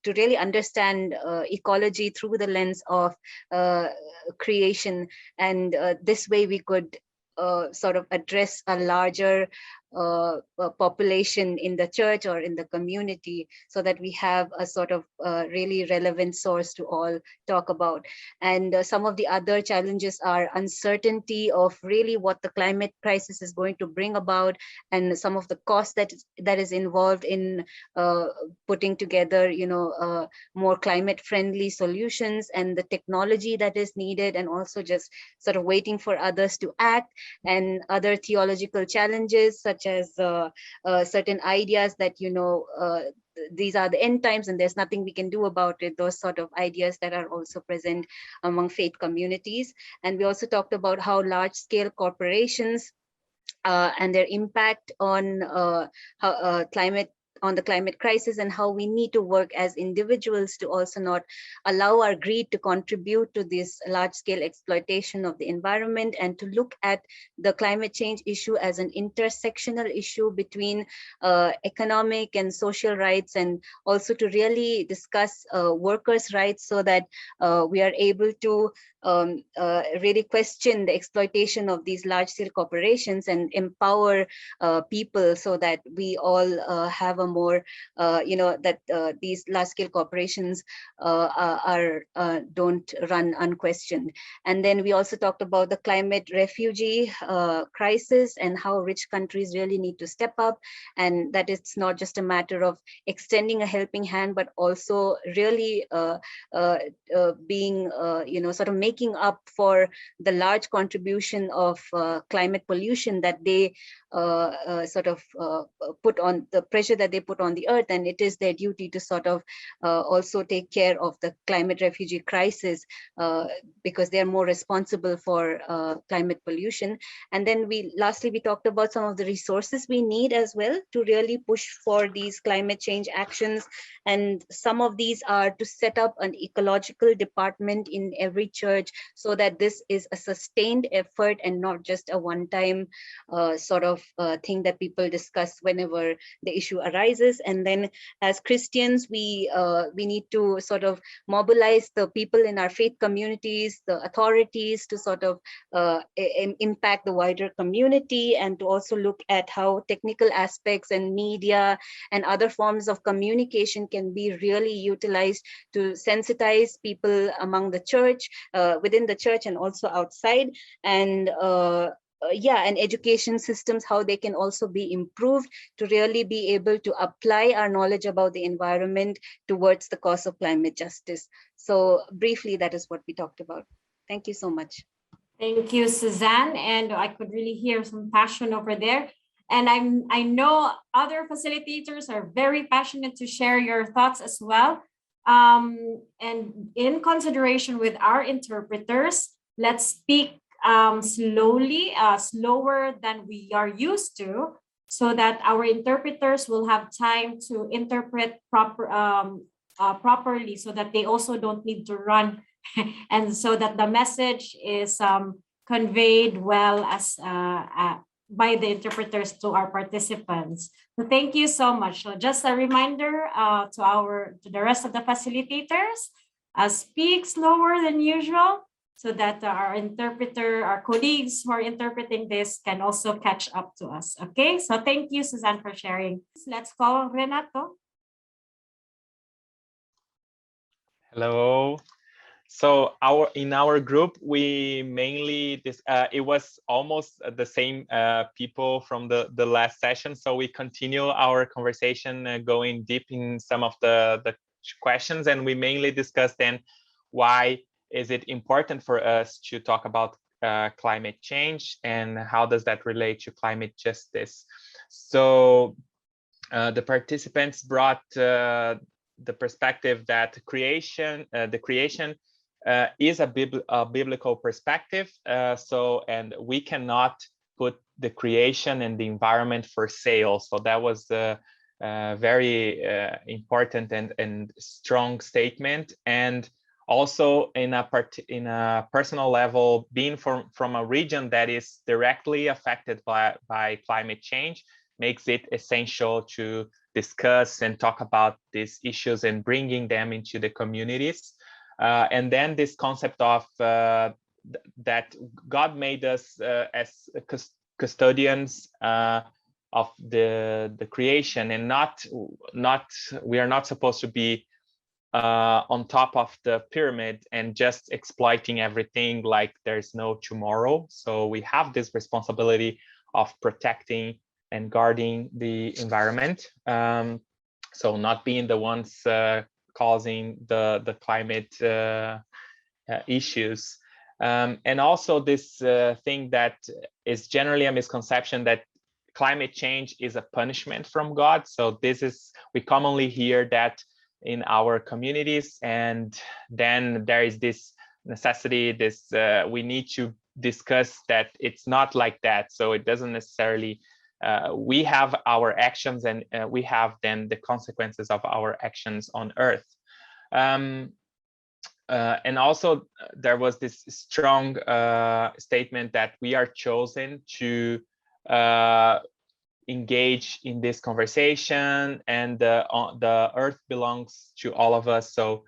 really understand ecology through the lens of creation. And this way we could sort of address a larger population in the church or in the community, so that we have a sort of really relevant source to all talk about. And some of the other challenges are uncertainty of really what the climate crisis is going to bring about, and some of the cost that is involved in putting together more climate friendly solutions, and the technology that is needed, and also just sort of waiting for others to act, and other theological challenges such as certain ideas that these are the end times and there's nothing we can do about it, those sort of ideas that are also present among faith communities. And we also talked about how large-scale corporations and their impact on the climate crisis, and how we need to work as individuals to also not allow our greed to contribute to this large-scale exploitation of the environment, and to look at the climate change issue as an intersectional issue between economic and social rights, and also to really discuss workers' rights, so that we are able to really question the exploitation of these large-scale corporations and empower people, so that we all have a more, these large-scale corporations don't run unquestioned. And then we also talked about the climate refugee crisis, and how rich countries really need to step up, and that it's not just a matter of extending a helping hand, but also really being, sort of making up for the large contribution of climate pollution that they put on, the pressure that they put on the earth, and it is their duty to sort of also take care of the climate refugee crisis, because they are more responsible for climate pollution. And then lastly we talked about some of the resources we need as well to really push for these climate change actions, and some of these are to set up an ecological department in every church, so that this is a sustained effort and not just a one-time thing that people discuss whenever the issue arises. And then as Christians, we need to sort of mobilize the people in our faith communities, the authorities, to sort of impact the wider community, and to also look at how technical aspects and media and other forms of communication can be really utilized to sensitize people among the church, within the church and also outside. And and education systems, how they can also be improved to really be able to apply our knowledge about the environment towards the cause of climate justice. So briefly, that is what we talked about. Thank you so much.
Thank you, Suzanne. And I could really hear some passion over there. And I know other facilitators are very passionate to share your thoughts as well. And in consideration with our interpreters, let's speak slowly, slower than we are used to, so that our interpreters will have time to interpret properly, so that they also don't need to run, and so that the message is conveyed well as by the interpreters to our participants. So thank you so much. So just a reminder to the rest of the facilitators, speak slower than usual, so that our colleagues who are interpreting this can also catch up to us. Okay, so thank you, Suzanne, for sharing. Let's call Renato.
Hello. So in our group, we mainly it was almost the same people from the last session. So we continue our conversation, going deep in some of the questions, and we mainly discussed then why is it important for us to talk about climate change, and how does that relate to climate justice. So the participants brought the perspective that the creation is a biblical perspective. And we cannot put the creation and the environment for sale. So that was a very important and strong statement. And also in a personal level, being from a region that is directly affected by climate change makes it essential to discuss and talk about these issues and bringing them into the communities. And then this concept of that God made us as custodians of the creation, and we are not supposed to be on top of the pyramid and just exploiting everything like there's no tomorrow. So we have this responsibility of protecting and guarding the environment. So not being the ones causing the climate issues. And also this thing that is generally a misconception that climate change is a punishment from God. So we commonly hear that in our communities, and then there is this necessity, we need to discuss that it's not like that. So it doesn't necessarily, we have our actions, and we have then the consequences of our actions on Earth. And also there was this strong statement that we are chosen to engage in this conversation, and the Earth belongs to all of us. So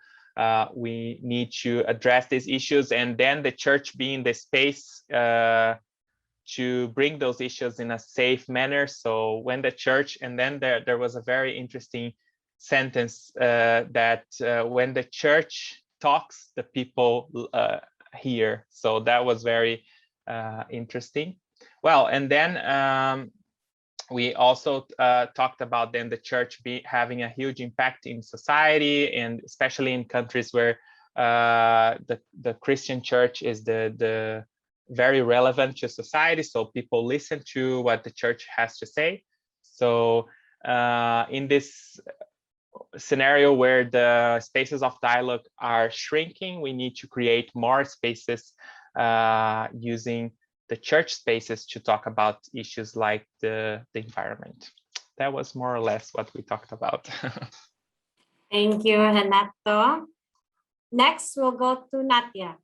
we need to address these issues, and then the church being the space to bring those issues in a safe manner. So when the church, and then there was a very interesting sentence that when the church talks, the people hear. So that was very interesting. Well, and then we also talked about then the church having a huge impact in society, and especially in countries where the Christian church is the very relevant to society. So people listen to what the church has to say. So in this scenario where the spaces of dialogue are shrinking, we need to create more spaces using the church spaces to talk about issues like the environment. That was more or less what we talked about.
Thank you, Renato. Next, we'll go to Natya.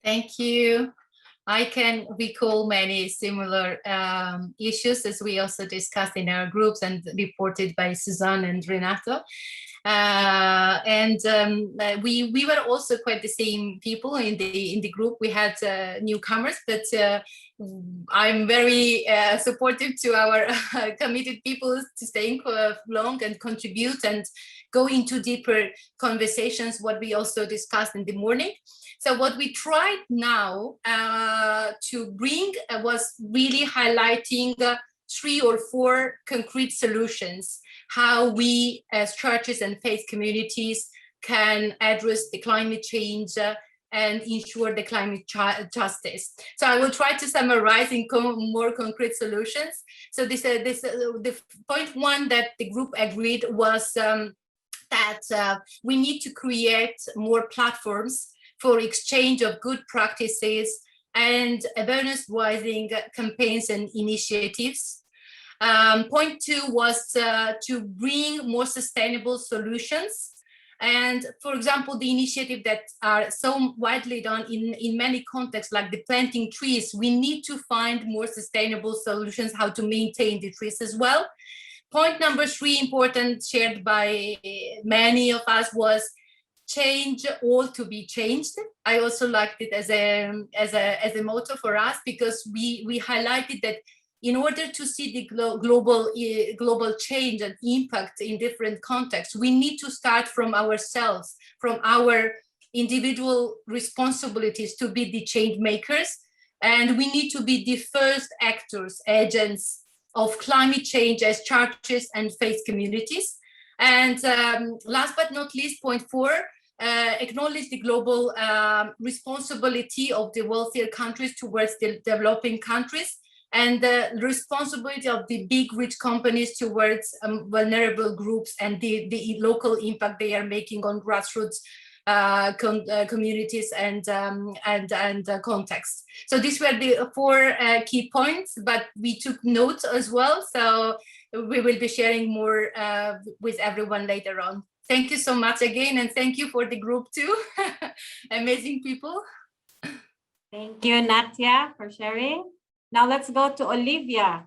Thank you. I can recall many similar issues as we also discussed in our groups and reported by Suzanne and Renato. We were also quite the same people in the group. We had newcomers, but I'm very supportive to our committed people to staying long and contribute and go into deeper conversations, what we also discussed in the morning. So what we tried now to bring was really highlighting 3 or 4 concrete solutions, how we as churches and faith communities can address the climate change and ensure the climate justice. So I will try to summarize in more concrete solutions. So the point one that the group agreed was that we need to create more platforms for exchange of good practices and awareness-raising campaigns and initiatives. Point two was to bring more sustainable solutions. And for example, the initiative that are so widely done in many contexts, like the planting trees, we need to find more sustainable solutions, how to maintain the trees as well. Point number three, important, shared by many of us, was change all to be changed. I also liked it as a motto for us, because we highlighted that in order to see the global change and impact in different contexts, we need to start from ourselves, from our individual responsibilities to be the change makers. And we need to be the first actors, agents of climate change as churches and faith communities. And last but not least, point four, acknowledge the global responsibility of the wealthier countries towards the developing countries, and the responsibility of the big rich companies towards vulnerable groups and the local impact they are making on grassroots communities and contexts. So these were the four key points, but we took notes as well. So we will be sharing more with everyone later on. Thank you so much again, and thank you for the group too. Amazing people.
Thank you, Natya, for sharing. Now let's go to Olivia.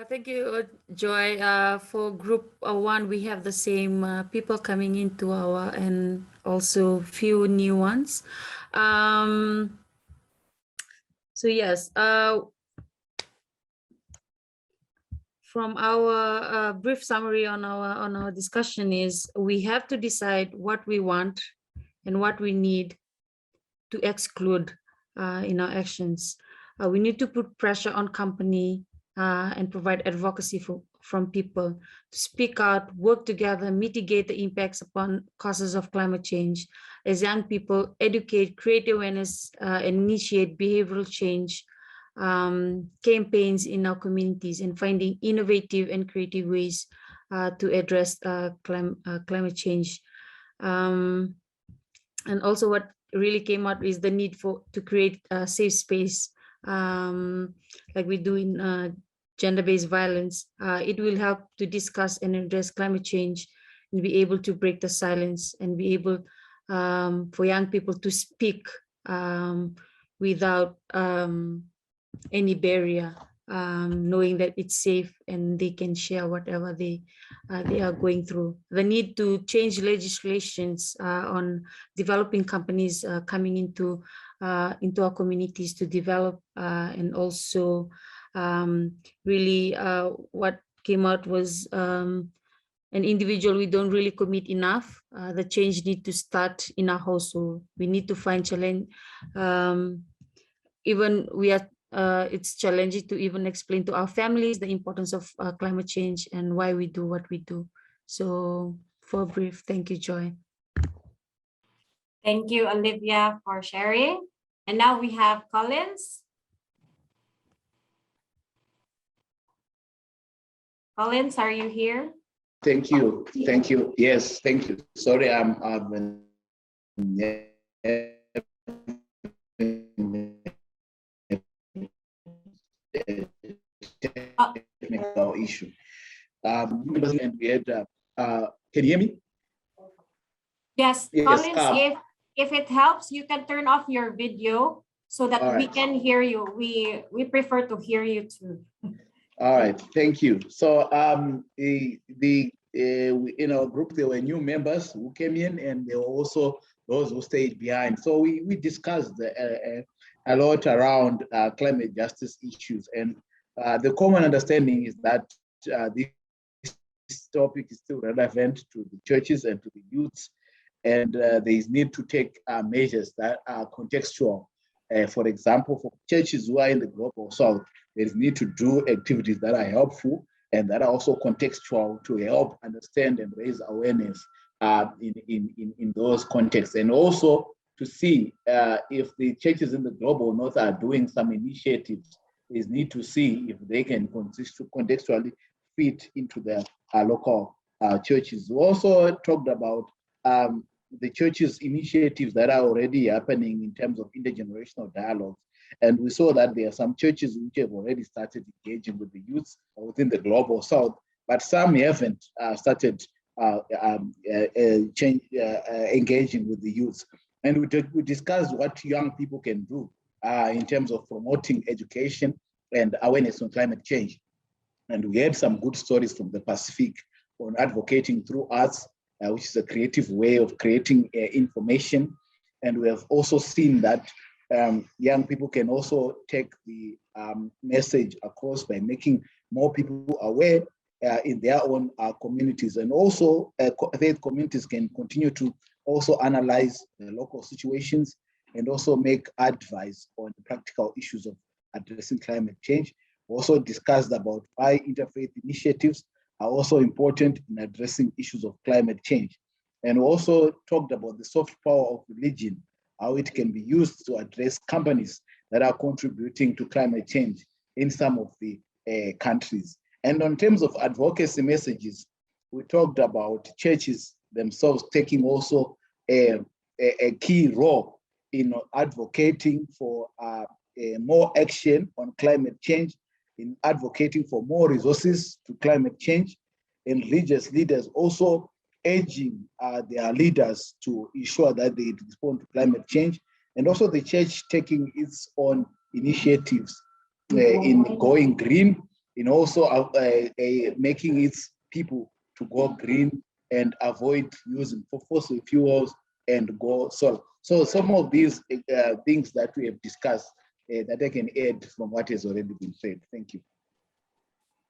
Thank you, Joy. For group one, we have the same people coming into our, and also few new ones. So yes, from our brief summary on our discussion is, we have to decide what we want and what we need to exclude in our actions. We need to put pressure on company and provide advocacy from people to speak out, work together, mitigate the impacts upon causes of climate change. As young people, educate, create awareness, and initiate behavioral change campaigns in our communities, and finding innovative and creative ways to address climate change. And also what really came out is the need to create a safe space, like we do in gender-based violence. It will help to discuss and address climate change, and be able to break the silence, and be able for young people to speak without any barrier, knowing that it's safe and they can share whatever they are going through. The need to change legislations on developing companies coming into our communities to develop, and also really what came out was an individual, we don't really commit enough. The change need to start in our household. We need to find challenge. Even we are, it's challenging to even explain to our families the importance of climate change and why we do what we do. So for a brief, thank you, Joy.
Thank you, Olivia, for sharing. And now we have Collins. Collins, are you here?
Thank you. Thank you. Yes, thank you. Sorry, I'm technical issue. And we had, can you hear me?
Yes, Collins, if it helps, you can turn off your video so that we can hear you. We prefer to hear you too.
All right, thank you. So in our group, there were new members who came in, and there were also those who stayed behind. So we discussed a lot around climate justice issues, and the common understanding is that this topic is still relevant to the churches and to the youths, and there is need to take measures that are contextual. For example, for churches who are in the global south, there is need to do activities that are helpful and that are also contextual to help understand and raise awareness in those contexts, and also to see if the churches in the global north are doing some initiatives. Is need to see if they can contextually fit into the local churches. We also talked about the churches' initiatives that are already happening in terms of intergenerational dialogues. And we saw that there are some churches which have already started engaging with the youth within the global south, but some haven't started engaging with the youth. And we discussed what young people can do in terms of promoting education and awareness on climate change. And we had some good stories from the Pacific on advocating through arts, which is a creative way of creating information. And we have also seen that young people can also take the message across by making more people aware in their own communities. And also faith communities can continue to also analyze the local situations and also make advice on the practical issues of addressing climate change. We also discussed about why interfaith initiatives are also important in addressing issues of climate change. And we also talked about the soft power of religion, how it can be used to address companies that are contributing to climate change in some of the countries. And in terms of advocacy messages, we talked about churches themselves taking also a key role in advocating for more action on climate change, in advocating for more resources to climate change, and religious leaders also urging their leaders to ensure that they respond to climate change, and also the church taking its own initiatives in going green, in also making its people to go green and avoid using fossil fuels and go solar. So some of these things that we have discussed that I can add from what has already been said. Thank you.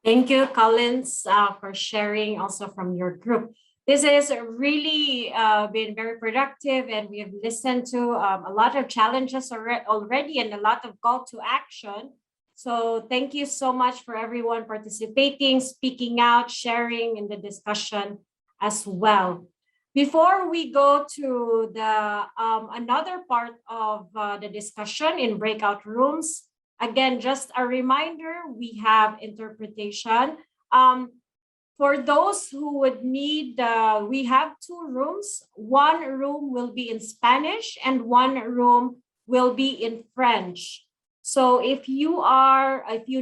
Thank you, Collins, for sharing also from your group. This has really been very productive, and we have listened to a lot of challenges already and a lot of call to action. So thank you so much for everyone participating, speaking out, sharing in the discussion as well. Before we go to the another part of the discussion in breakout rooms, again, just a reminder, we have interpretation. For those who would need, we have 2 rooms. One room will be in Spanish and one room will be in French. So if you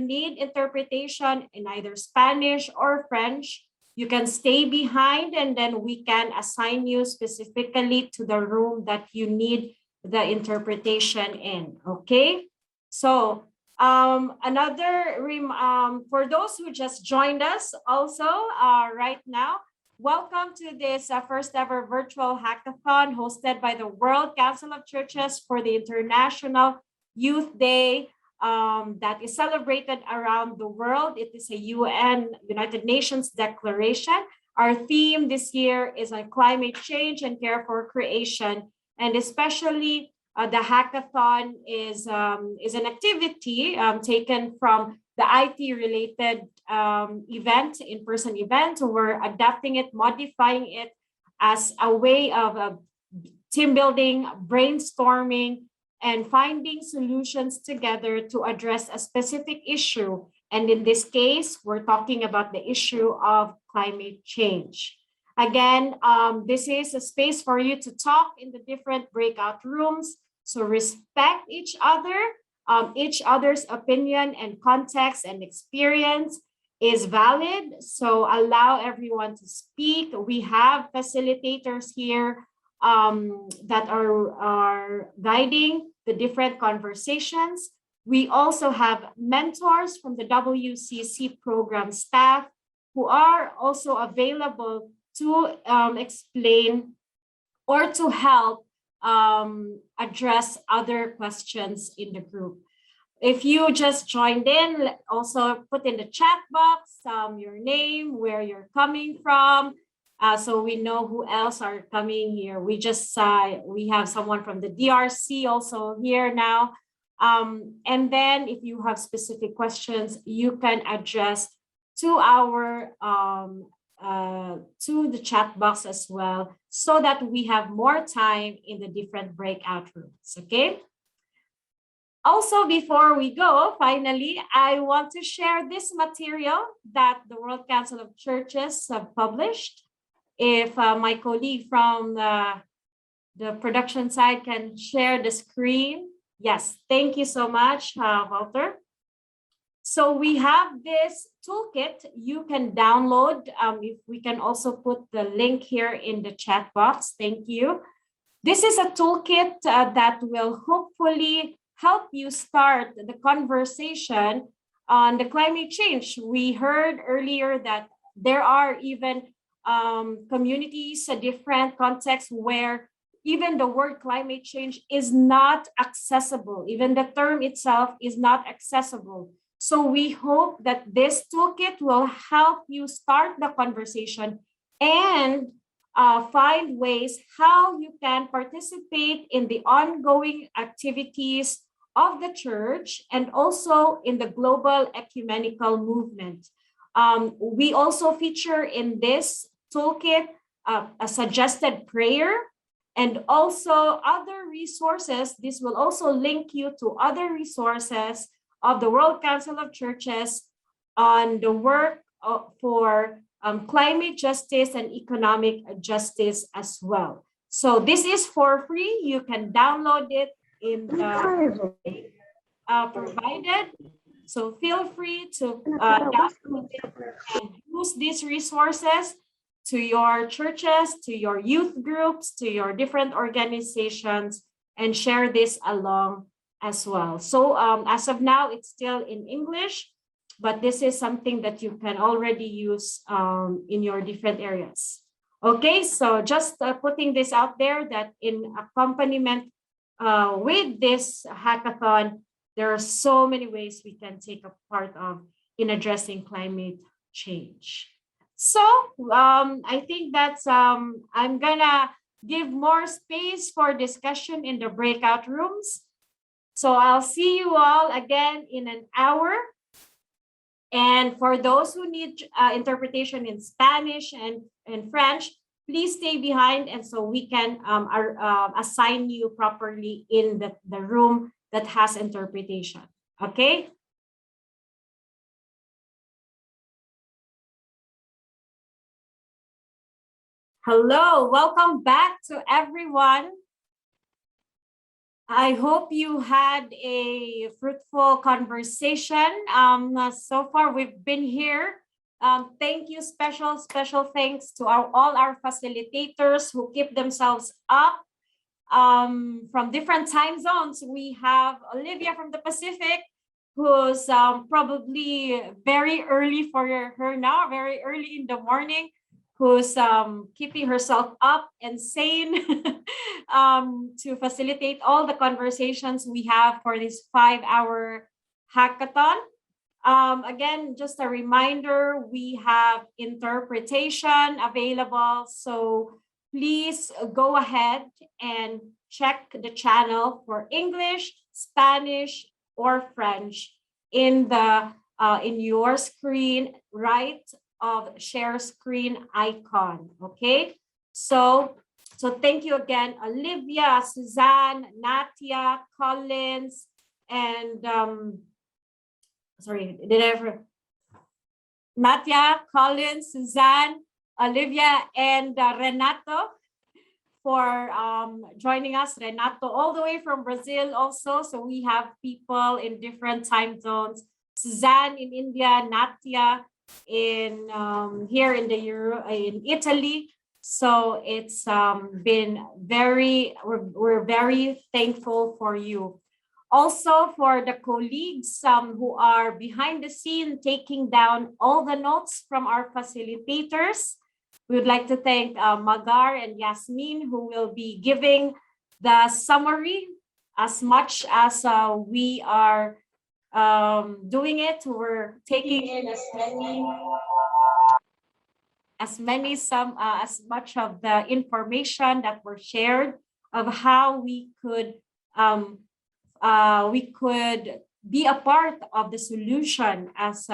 need interpretation in either Spanish or French, you can stay behind and then we can assign you specifically to the room that you need the interpretation in, okay? So for those who just joined us also right now, welcome to this first ever virtual hackathon hosted by the World Council of Churches for the International Youth Day that is celebrated around the world. It is a United Nations declaration. Our theme this year is on climate change and care for creation, and especially the hackathon is an activity taken from the IT-related event, in-person event. We're adapting it, modifying it as a way of team building, brainstorming, and finding solutions together to address a specific issue. And in this case, we're talking about the issue of climate change. Again, this is a space for you to talk in the different breakout rooms. So respect each other's opinion and context and experience is valid. So allow everyone to speak. We have facilitators here that are guiding the different conversations. We also have mentors from the WCC program staff who are also available to explain or to help address other questions in the group. If you just joined in, also put in the chat box your name, where you're coming from, so we know who else are coming here. We have someone from the DRC also here now. And then if you have specific questions, you can address to our to the chat box as well, so that we have more time in the different breakout rooms, okay? Also, before we go, finally, I want to share this material that the World Council of Churches have published. If my colleague from the production side can share the screen. Yes, thank you so much, Walter. So we have this toolkit you can download. If we can also put the link here in the chat box, thank you. This is a toolkit that will hopefully help you start the conversation on the climate change. We heard earlier that there are even communities, a different context where even the word climate change is not accessible. Even the term itself is not accessible. So we hope that this toolkit will help you start the conversation and find ways how you can participate in the ongoing activities of the church and also in the global ecumenical movement. We also feature in this toolkit a suggested prayer and also other resources. This will also link you to other resources of the World Council of Churches on the work for climate justice and economic justice as well. So this is for free. You can download it in the provided. So feel free to download it and use these resources to your churches, to your youth groups, to your different organizations, and share this along as well. So as of now, it's still in English, but this is something that you can already use in your different areas. Okay, so just putting this out there that in accompaniment with this hackathon, there are so many ways we can take a part of in addressing climate change. So I think that's, I'm gonna give more space for discussion in the breakout rooms. So I'll see you all again in an hour. And for those who need interpretation in Spanish and French, please stay behind and so we can assign you properly in the room that has interpretation, okay? Hello, welcome back to everyone. I hope you had a fruitful conversation. So far, we've been here. Thank you, special thanks to all our facilitators who keep themselves up from different time zones. We have Olivia from the Pacific, who's probably very early for her now, very early in the morning, who's keeping herself up and sane to facilitate all the conversations we have for this 5-hour hackathon. Again, just a reminder, we have interpretation available. So please go ahead and check the channel for English, Spanish, or French in your screen, right of share screen icon. Okay, so thank you again, Olivia, Suzanne, Natya, Collins, and Natya, Collins, Suzanne, Olivia, and Renato for joining us. Renato all the way from Brazil also. So we have people in different time zones. Suzanne in India, Natya in here in in Italy. So it's been we're very thankful for you. Also for the colleagues who are behind the scene taking down all the notes from our facilitators. We would like to thank Magar and Yasmin, who will be giving the summary as much as we are doing it. We're taking in as much of the information that were shared of how we could be a part of the solution as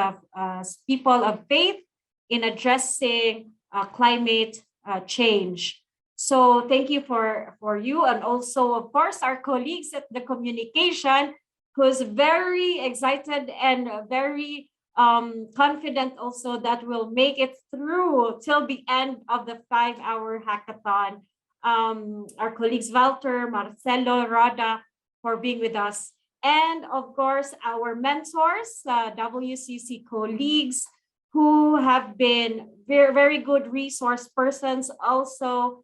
people of faith in addressing climate change. So thank you for you, and also of course our colleagues at the communication, who's very excited and very confident also that we'll make it through till the end of the 5-hour hackathon. Our colleagues Walter, Marcelo, Rhoda, for being with us. And of course, our mentors, WCC colleagues, who have been very, very good resource persons also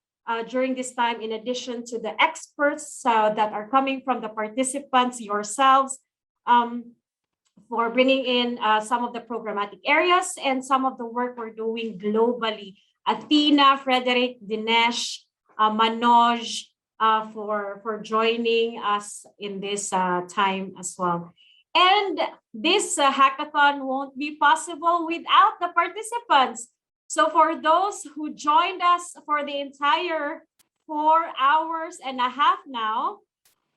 during this time, in addition to the experts that are coming from the participants yourselves, for bringing in some of the programmatic areas and some of the work we're doing globally. Athena, Frederick, Dinesh, Manoj, for joining us in this time as well. And this hackathon won't be possible without the participants. So for those who joined us for the entire 4.5 hours now,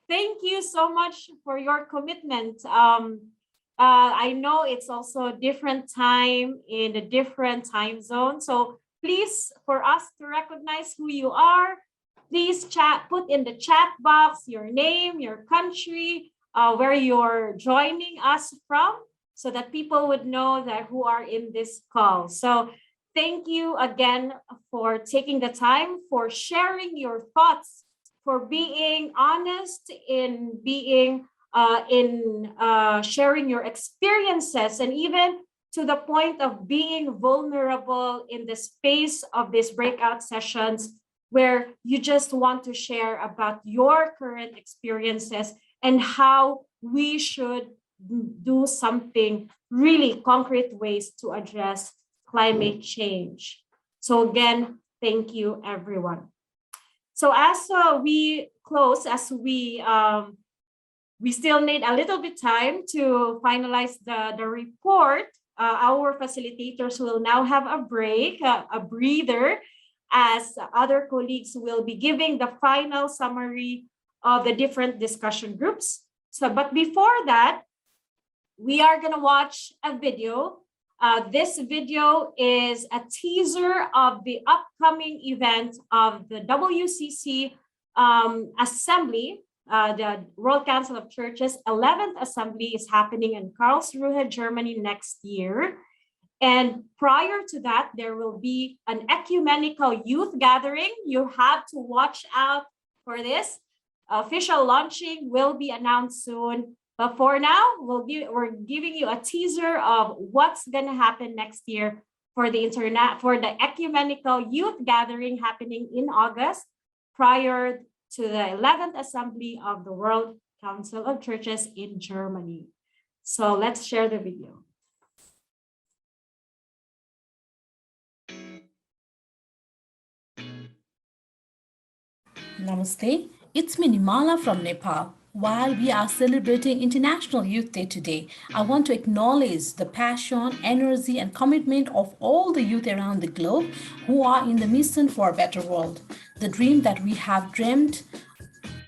thank you so much for your commitment. I know it's also a different time in a different time zone. So please, for us to recognize who you are, please put in the chat box your name, your country, where you're joining us from, so that people would know that who are in this call. So thank you again for taking the time, for sharing your thoughts, for being honest in being sharing your experiences, and even to the point of being vulnerable in the space of these breakout sessions, where you just want to share about your current experiences and how we should do something really concrete ways to address climate change. So again, thank you, everyone. So as we close, as we still need a little bit time to finalize the report, our facilitators will now have a break, a breather, as other colleagues will be giving the final summary of the different discussion groups. So, but before that, we are going to watch a video. This video is a teaser of the upcoming event of the WCC Assembly. The World Council of Churches 11th Assembly is happening in Karlsruhe, Germany next year. And prior to that, there will be an ecumenical youth gathering. You have to watch out for this. Official launching will be announced soon. But for now, we're giving you a teaser of what's going to happen next year for the ecumenical youth gathering happening in August, prior to the 11th Assembly of the World Council of Churches in Germany. So let's share the video.
Namaste, it's me Nimala from Nepal. While we are celebrating International Youth Day today, I want to acknowledge the passion, energy, and commitment of all the youth around the globe who are in the mission for a better world. The dream that we have dreamt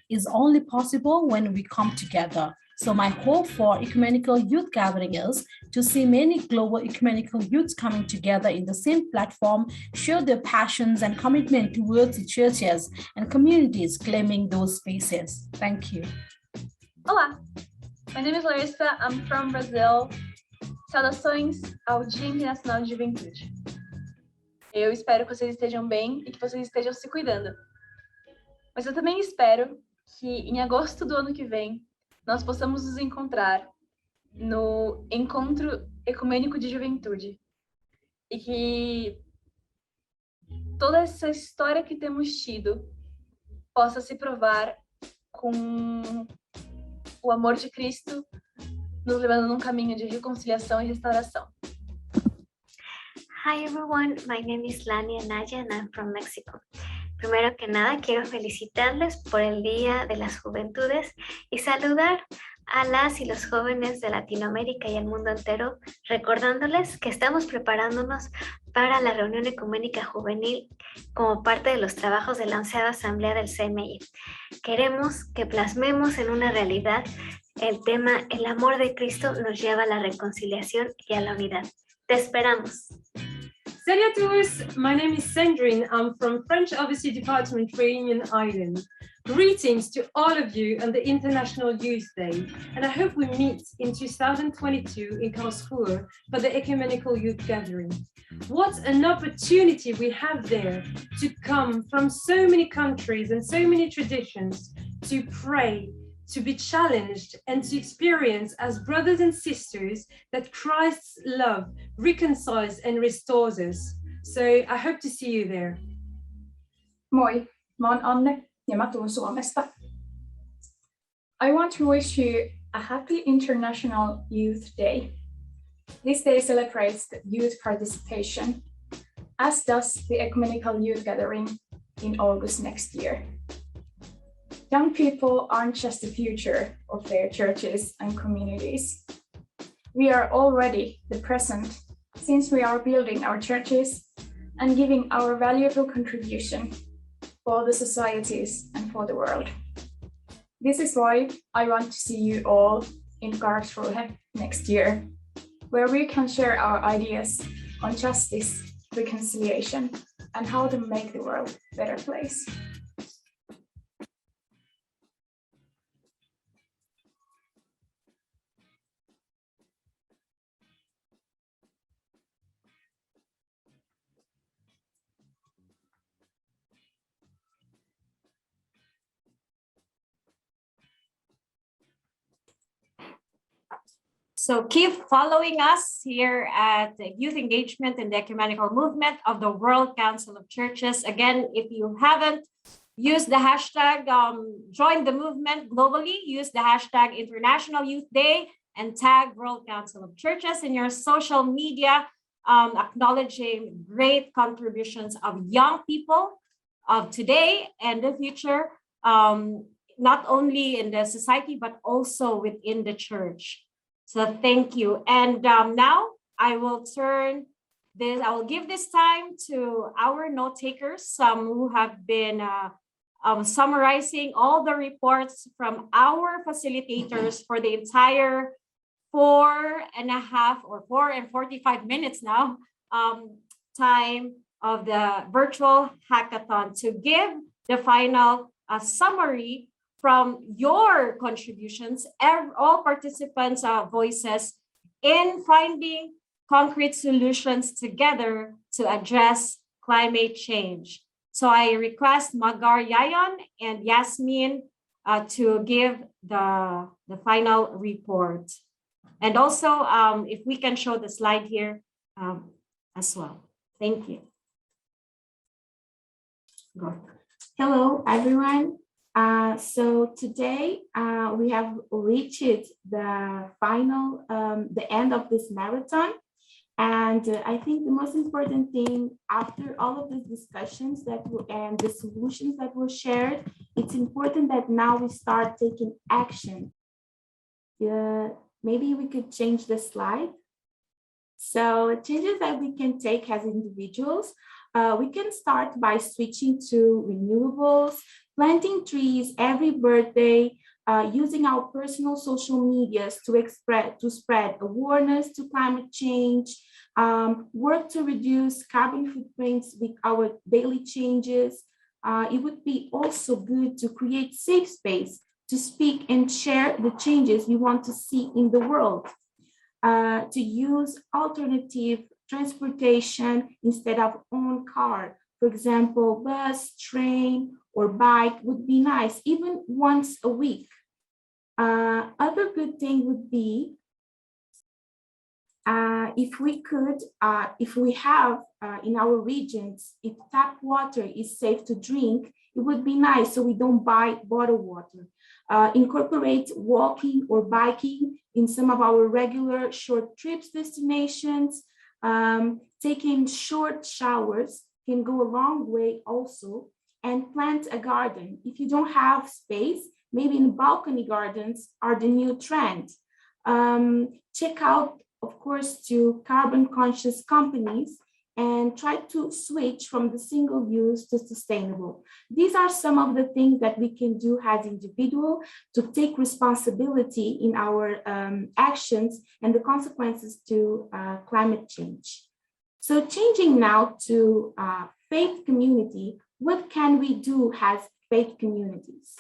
is only possible when we come together. So my hope for Ecumenical Youth Gathering is to see many global ecumenical youths coming together in the same platform, share their passions and commitment towards the churches and communities claiming those spaces. Thank you.
Olá, my name is Larissa, I'm from Brazil. Saudações ao Dia Internacional de Juventude. Eu espero que vocês estejam bem e que vocês estejam se cuidando. Mas eu também espero que em agosto do ano que vem nós possamos nos encontrar no Encontro Ecumênico de Juventude e que toda essa história que temos tido possa se provar com o amor de Cristo nos levando num caminho de reconciliação e restauração.
Hi everyone, my name is Lania Naya and I'm from Mexico. Primero que nada, quiero felicitarles por el Día de las Juventudes y saludar a las y los jóvenes de Latinoamérica y el mundo entero, recordándoles que estamos preparándonos para la reunión ecuménica juvenil como parte de los trabajos de la 11ª Asamblea del CMI. Queremos que plasmemos en una realidad el tema "El amor de Cristo nos lleva a la reconciliación y a la unidad". Te esperamos.
Salut à tous, my name is Sandrine. I'm from French Overseas Department, Reunion Island. Greetings to all of you on the International Youth Day, and I hope we meet in 2022 in Karlsruhe for the Ecumenical Youth Gathering. What an opportunity we have there to come from so many countries and so many traditions to pray, to be challenged, and to experience as brothers and sisters that Christ's love reconciles and restores us. So I hope to see you there.
Moi, mä oon Anne ja mä tuun Suomesta. I want to wish you a happy International Youth Day. This day celebrates the youth participation, as does the Ecumenical Youth Gathering in August next year. Young people aren't just the future of their churches and communities. We are already the present, since we are building our churches and giving our valuable contribution for the societies and for the world. This is why I want to see you all in Karlsruhe next year, where we can share our ideas on justice, reconciliation, and how to make the world a better place.
So keep following us here at the Youth Engagement in the Ecumenical Movement of the World Council of Churches. Again, if you haven't used the hashtag, join the movement globally, use the hashtag International Youth Day and tag World Council of Churches in your social media, acknowledging great contributions of young people of today and the future, not only in the society, but also within the church. So thank you. And now I will give this time to our note takers, who have been summarizing all the reports from our facilitators for the entire 4.5 or 4 and 45 minutes now time of the virtual hackathon to give the final summary from your contributions, all participants' voices in finding concrete solutions together to address climate change. So I request Magar Yayon and Yasmin to give the final report. And also, if we can show the slide here as well. Thank you. Go.
Hello, everyone. So today we have reached the final, the end of this marathon. And I think the most important thing after all of these discussions and the solutions that were shared, it's important that now we start taking action. Maybe we could change the slide. So changes that we can take as individuals, we can start by switching to renewables, planting trees every birthday, using our personal social medias to spread awareness to climate change, work to reduce carbon footprints with our daily changes. It would be also good to create safe space to speak and share the changes we want to see in the world, to use alternative transportation instead of own car. For example, bus, train, or bike would be nice, even once a week. Other good thing would be if we have in our regions, if tap water is safe to drink, it would be nice so we don't buy bottled water. Incorporate walking or biking in some of our regular short trips destinations. Taking short showers can go a long way also, and plant a garden. If you don't have space, maybe in balcony gardens are the new trend. Check out, of course, to carbon conscious companies and try to switch from the single use to sustainable. These are some of the things that we can do as individuals to take responsibility in our actions and the consequences to climate change. So changing now to faith community, what can we do as faith communities?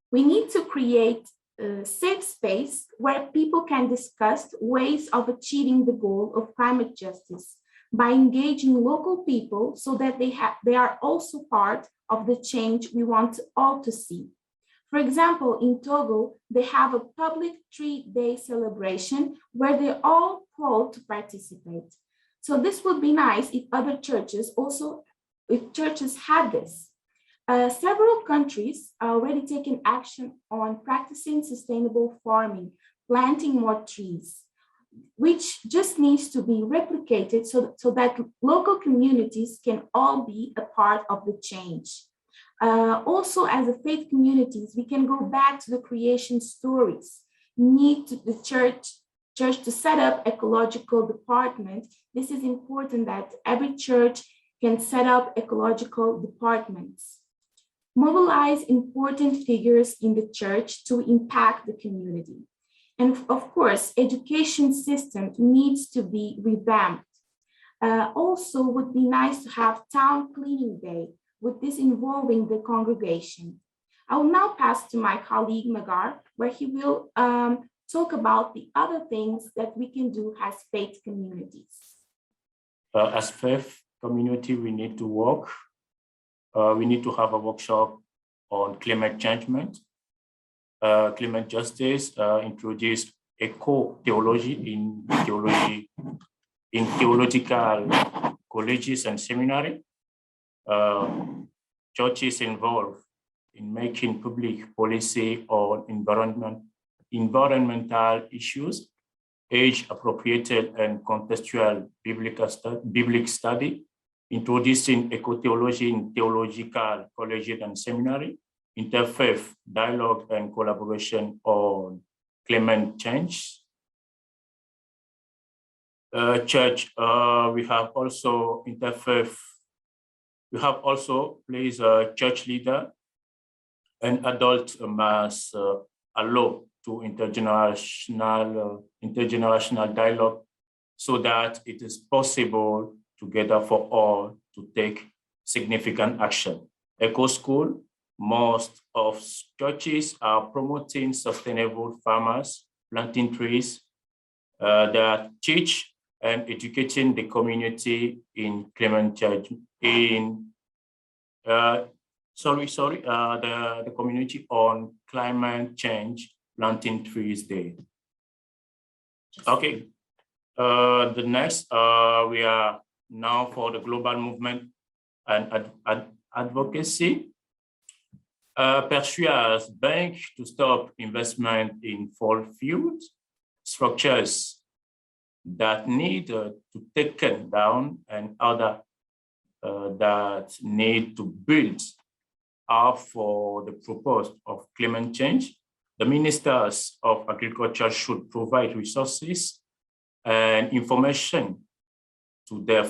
We need to create a safe space where people can discuss ways of achieving the goal of climate justice by engaging local people so that they are also part of the change we want all to see. For example, in Togo, they have a public 3-day celebration where they're all called to participate. So this would be nice if other churches had this. Several countries are already taking action on practicing sustainable farming, planting more trees, which just needs to be replicated so that local communities can all be a part of the change. Also, as a faith communities, we can go back to the creation stories. Need the church to set up ecological department. This is important that every church can set up ecological departments. Mobilize important figures in the church to impact the community. And of course, education system needs to be revamped. Also would be nice to have town cleaning day, with this involving the congregation. I will now pass to my colleague Magar, where he will talk about the other things that we can do as faith communities.
As faith community, we need to work. We need to have a workshop on climate change, climate justice, introduce eco-theology in theological colleges and seminary. Churches involved in making public policy on environmental issues, age-appropriated and contextual biblical study, introducing eco-theology in theological colleges and seminary, interfaith dialogue and collaboration on climate change. Church, we have also interfaith. We have also placed a church leader and adult must allow to intergenerational dialogue so that it is possible together for all to take significant action. Eco School, most of churches are promoting sustainable farmers, planting trees that teach and educating the community in climate change, the community on climate change, planting trees day. Okay, the next, we are now for the global movement and advocacy. Persuades banks to stop investment in fossil fuel structures that need to take down and other that need to build up for the purpose of climate change. The ministers of agriculture should provide resources and information to the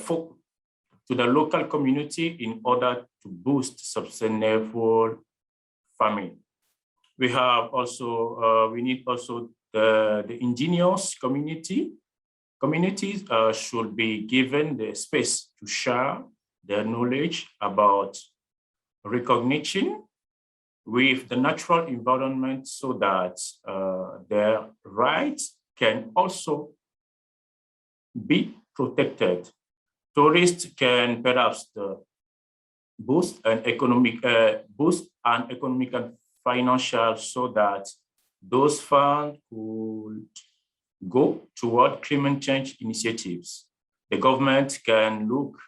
local community in order to boost sustainable farming. We have also, we need also the ingenious community. Communities should be given the space to share their knowledge about recognition with the natural environment so that their rights can also be protected. Tourists can perhaps boost an economic and financial so that those funds could go toward climate change initiatives. The government can look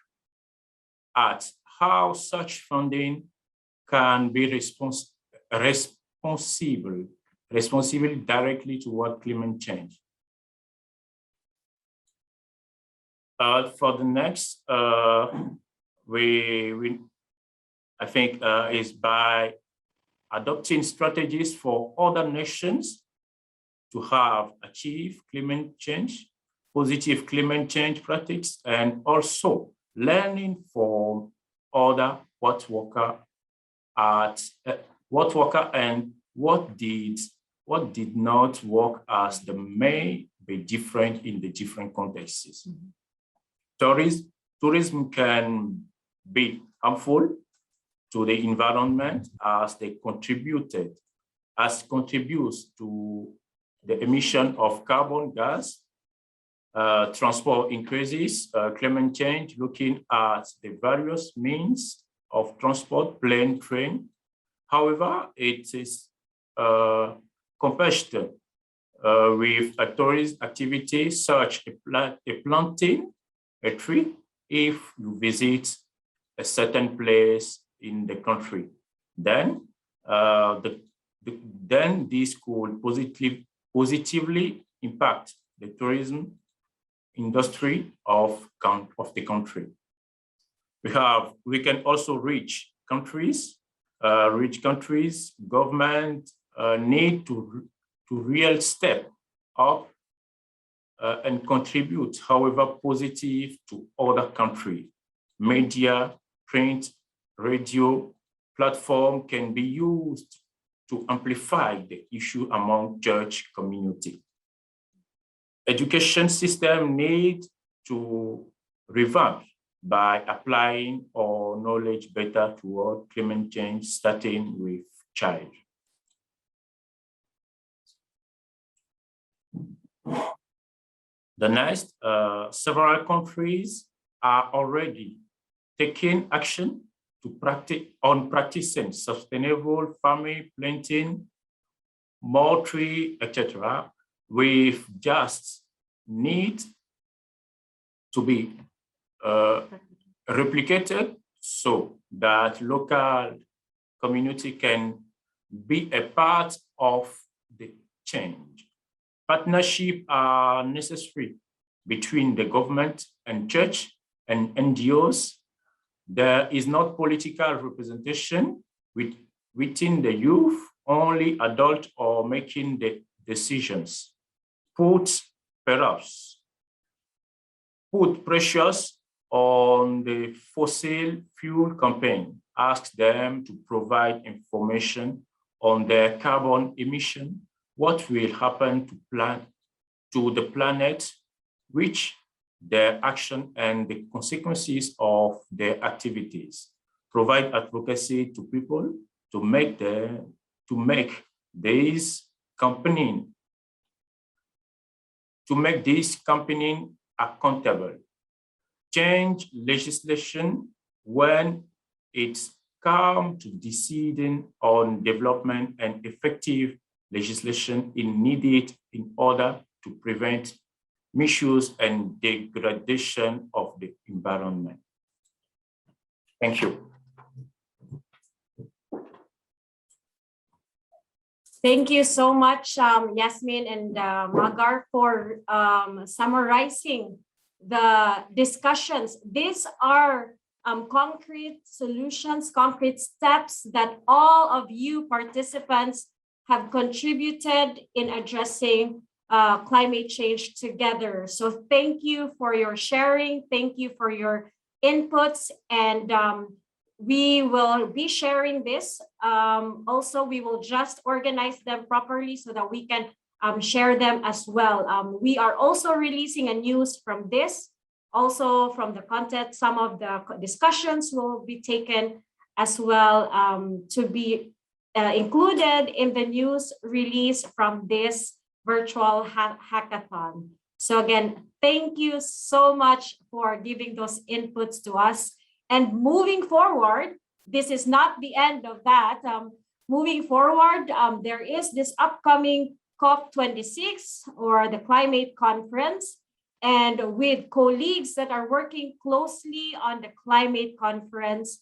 at how such funding can be responsible directly toward climate change. For the next, I think is by adopting strategies for other nations to have achieved climate change, positive climate change practice, and also learning from other what worker and what did not work as the be different in the different contexts. Tourism can be harmful to the environment as contributes to the emission of carbon gas. Transport increases climate change, looking at the various means of transport, plane, train. However, it is competitive with a tourist activity such as planting a tree if you visit a certain place in the country. Then, then this could positively impact the tourism industry of the country. We can also reach countries. Government need to real step up and contribute, however positive, to other countries. Media, print, radio, platform can be used to amplify the issue among church community. Education system need to revamp by applying our knowledge better toward climate change, starting with child. The next, several countries are already taking action to practicing sustainable farming, planting, more tree, etc. We just need to be replicated so that local community can be a part of the change. Partnerships are necessary between the government and church and NGOs. There is not political representation within the youth, only adults are making the decisions. Put pressures on the fossil fuel campaign, ask them to provide information on their carbon emission, what will happen to the planet, which their action and the consequences of their activities. Provide advocacy to people to make this campaign accountable. Change legislation when it's come to deciding on development, and effective legislation is needed in order to prevent misuse and degradation of the environment. Thank you.
Thank you so much, Yasmin and Magar, for summarizing the discussions. These are concrete solutions, concrete steps that all of you participants have contributed in addressing climate change together. So thank you for your sharing. Thank you for your inputs. And we will be sharing this. Also, we will just organize them properly so that we can share them as well. We are also releasing a news from this. Also from the content, some of the discussions will be taken as well to be included in the news release from this virtual hackathon. So again, thank you so much for giving those inputs to us. And moving forward, this is not the end of that. Moving forward, there is this upcoming COP26 or the climate conference. And with colleagues that are working closely on the climate conference,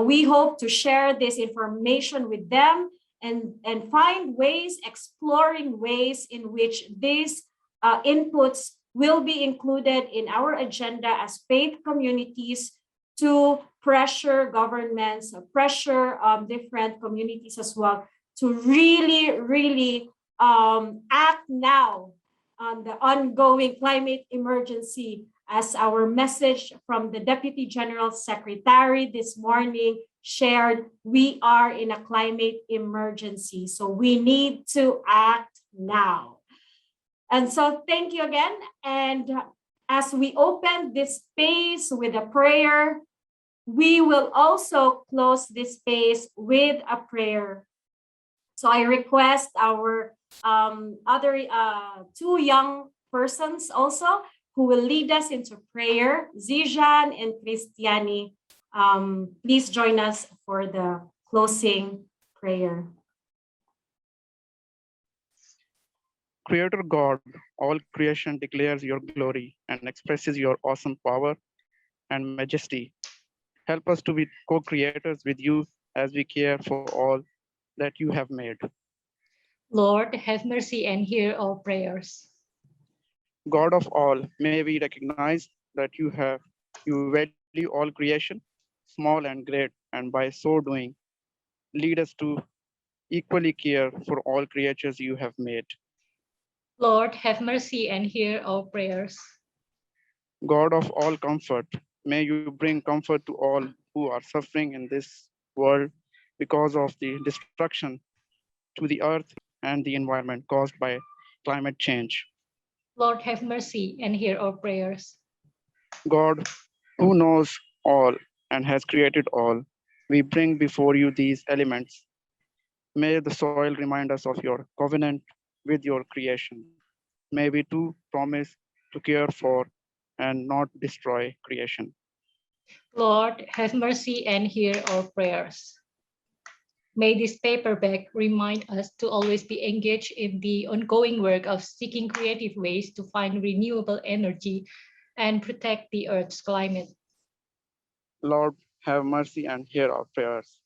we hope to share this information with them and find ways, exploring ways in which these inputs will be included in our agenda as faith communities to pressure governments, pressure different communities as well to really act now on the ongoing climate emergency, as our message from the Deputy General Secretary this morning shared. We are in a climate emergency, so we need to act now. And so thank you again. And as we open this space with a prayer, we will also close this space with a prayer. So I request our other two young persons also who will lead us into prayer, Zijan and Christiani. Please join us for the closing prayer.
Creator God, all creation declares your glory and expresses your awesome power and majesty. Help us to be co-creators with you as we care for all that you have made.
Lord, have mercy and hear our prayers.
God of all, may we recognize that you value all creation, small and great, and by so doing, lead us to equally care for all creatures you have made.
Lord, have mercy and hear our prayers.
God of all comfort, may you bring comfort to all who are suffering in this world because of the destruction to the earth and the environment caused by climate change.
Lord, have mercy and hear our prayers.
God, who knows all and has created all, we bring before you these elements. May the soil remind us of your covenant with your creation. May we too promise to care for and not destroy creation.
Lord, have mercy and hear our prayers. May this paper bag remind us to always be engaged in the ongoing work of seeking creative ways to find renewable energy and protect the Earth's climate.
Lord, have mercy and hear our prayers.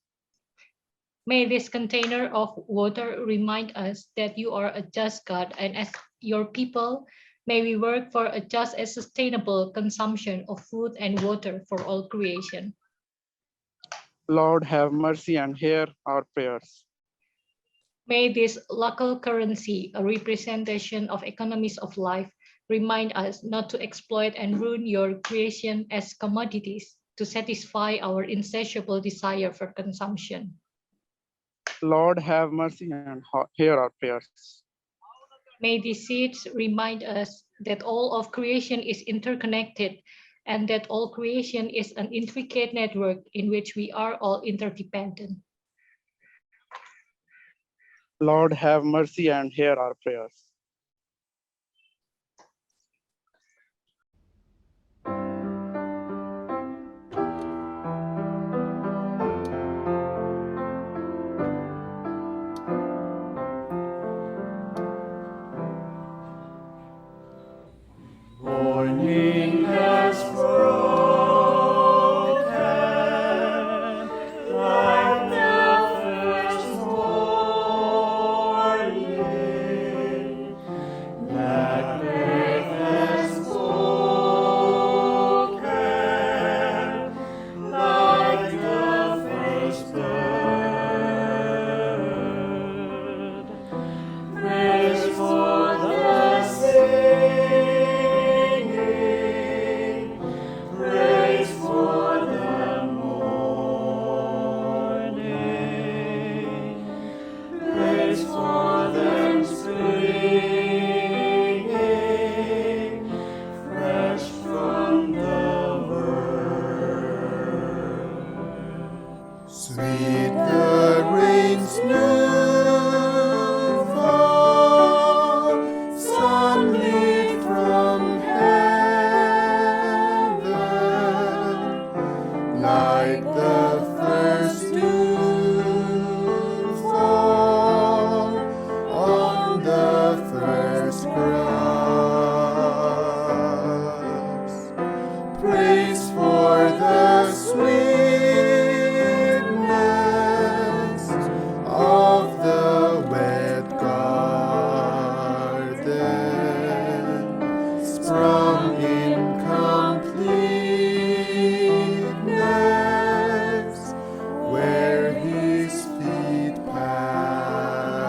May this container of water remind us that you are a just God, and as your people, may we work for a just and sustainable consumption of food and water for all creation.
Lord, have mercy and hear our prayers.
May this local currency, a representation of economies of life, remind us not to exploit and ruin your creation as commodities to satisfy our insatiable desire for consumption.
Lord, have mercy and hear our prayers.
May these seeds remind us that all of creation is interconnected and that all creation is an intricate network in which we are all interdependent.
Lord, have mercy and hear our prayers.
Morning has broken like the first morning. Blackbird has spoken like the first bird. Praise for the singing, praise for the morning, praise for them springing fresh from the word. Sweet the rain's new fall, sunlit from heaven, like the first dew fall on the first grass. Praise for the sweetness of the wet garden, sprung in completeness where his feet pass.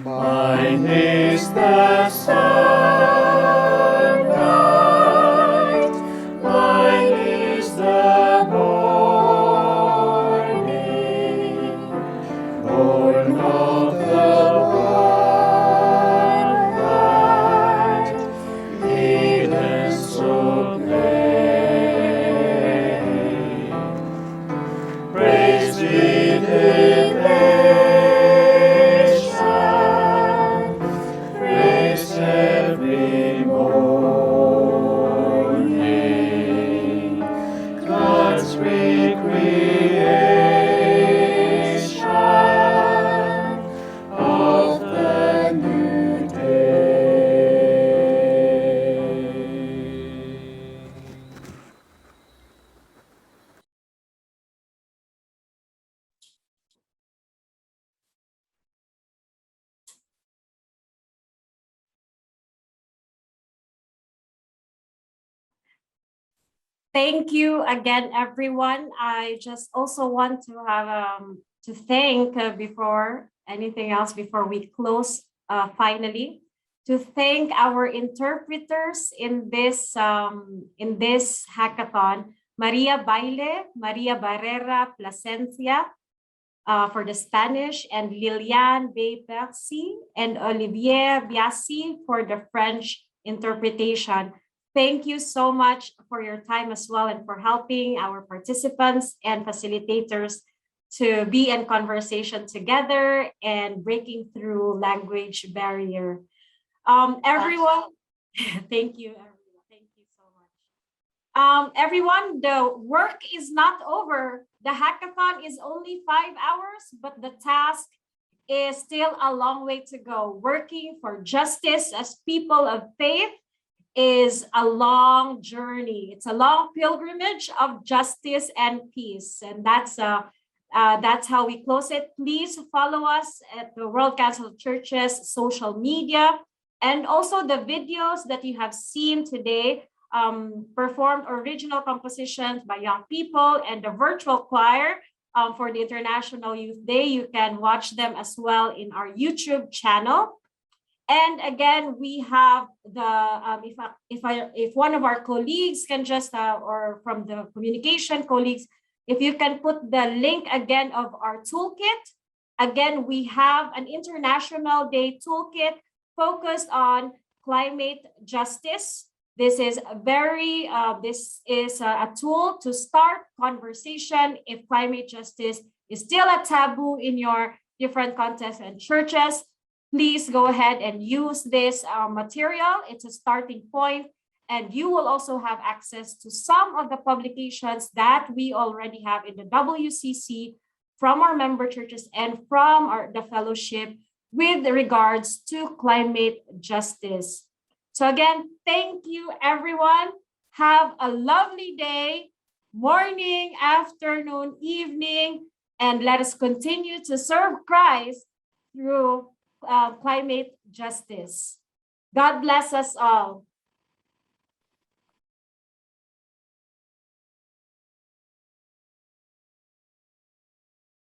Mine is the sunlight, mine is the morning, born of the
Thank you again, everyone. I just also want to have to thank before anything else, before we close finally, to thank our interpreters in this hackathon, Maria Baile, Maria Barrera Plasencia for the Spanish, and Liliane Bay-Percy and Olivier Biasi for the French interpretation. Thank you so much for your time as well and for helping our participants and facilitators to be in conversation together and breaking through language barrier. Everyone, thank you. Thank you so much. Everyone, the work is not over. The hackathon is only 5 hours, but the task is still a long way to go. Working for justice as people of faith is a long journey. It's a long pilgrimage of justice and peace. And that's how we close it. Please follow us at the World Council of Churches social media, and also the videos that you have seen today, performed original compositions by young people, and the virtual choir for the International Youth Day. You can watch them as well in our YouTube channel. And again, we have the if one of our colleagues can just or from the communication colleagues, if you can put the link again of our toolkit. Again, we have an International Day toolkit focused on climate justice. This is a tool to start conversation if climate justice is still a taboo in your different contexts and churches. Please go ahead and use this material. It's a starting point, and you will also have access to some of the publications that we already have in the WCC from our member churches and from the fellowship with regards to climate justice. So again, thank you, everyone. Have a lovely day, morning, afternoon, evening, and let us continue to serve Christ through climate justice. God bless us all.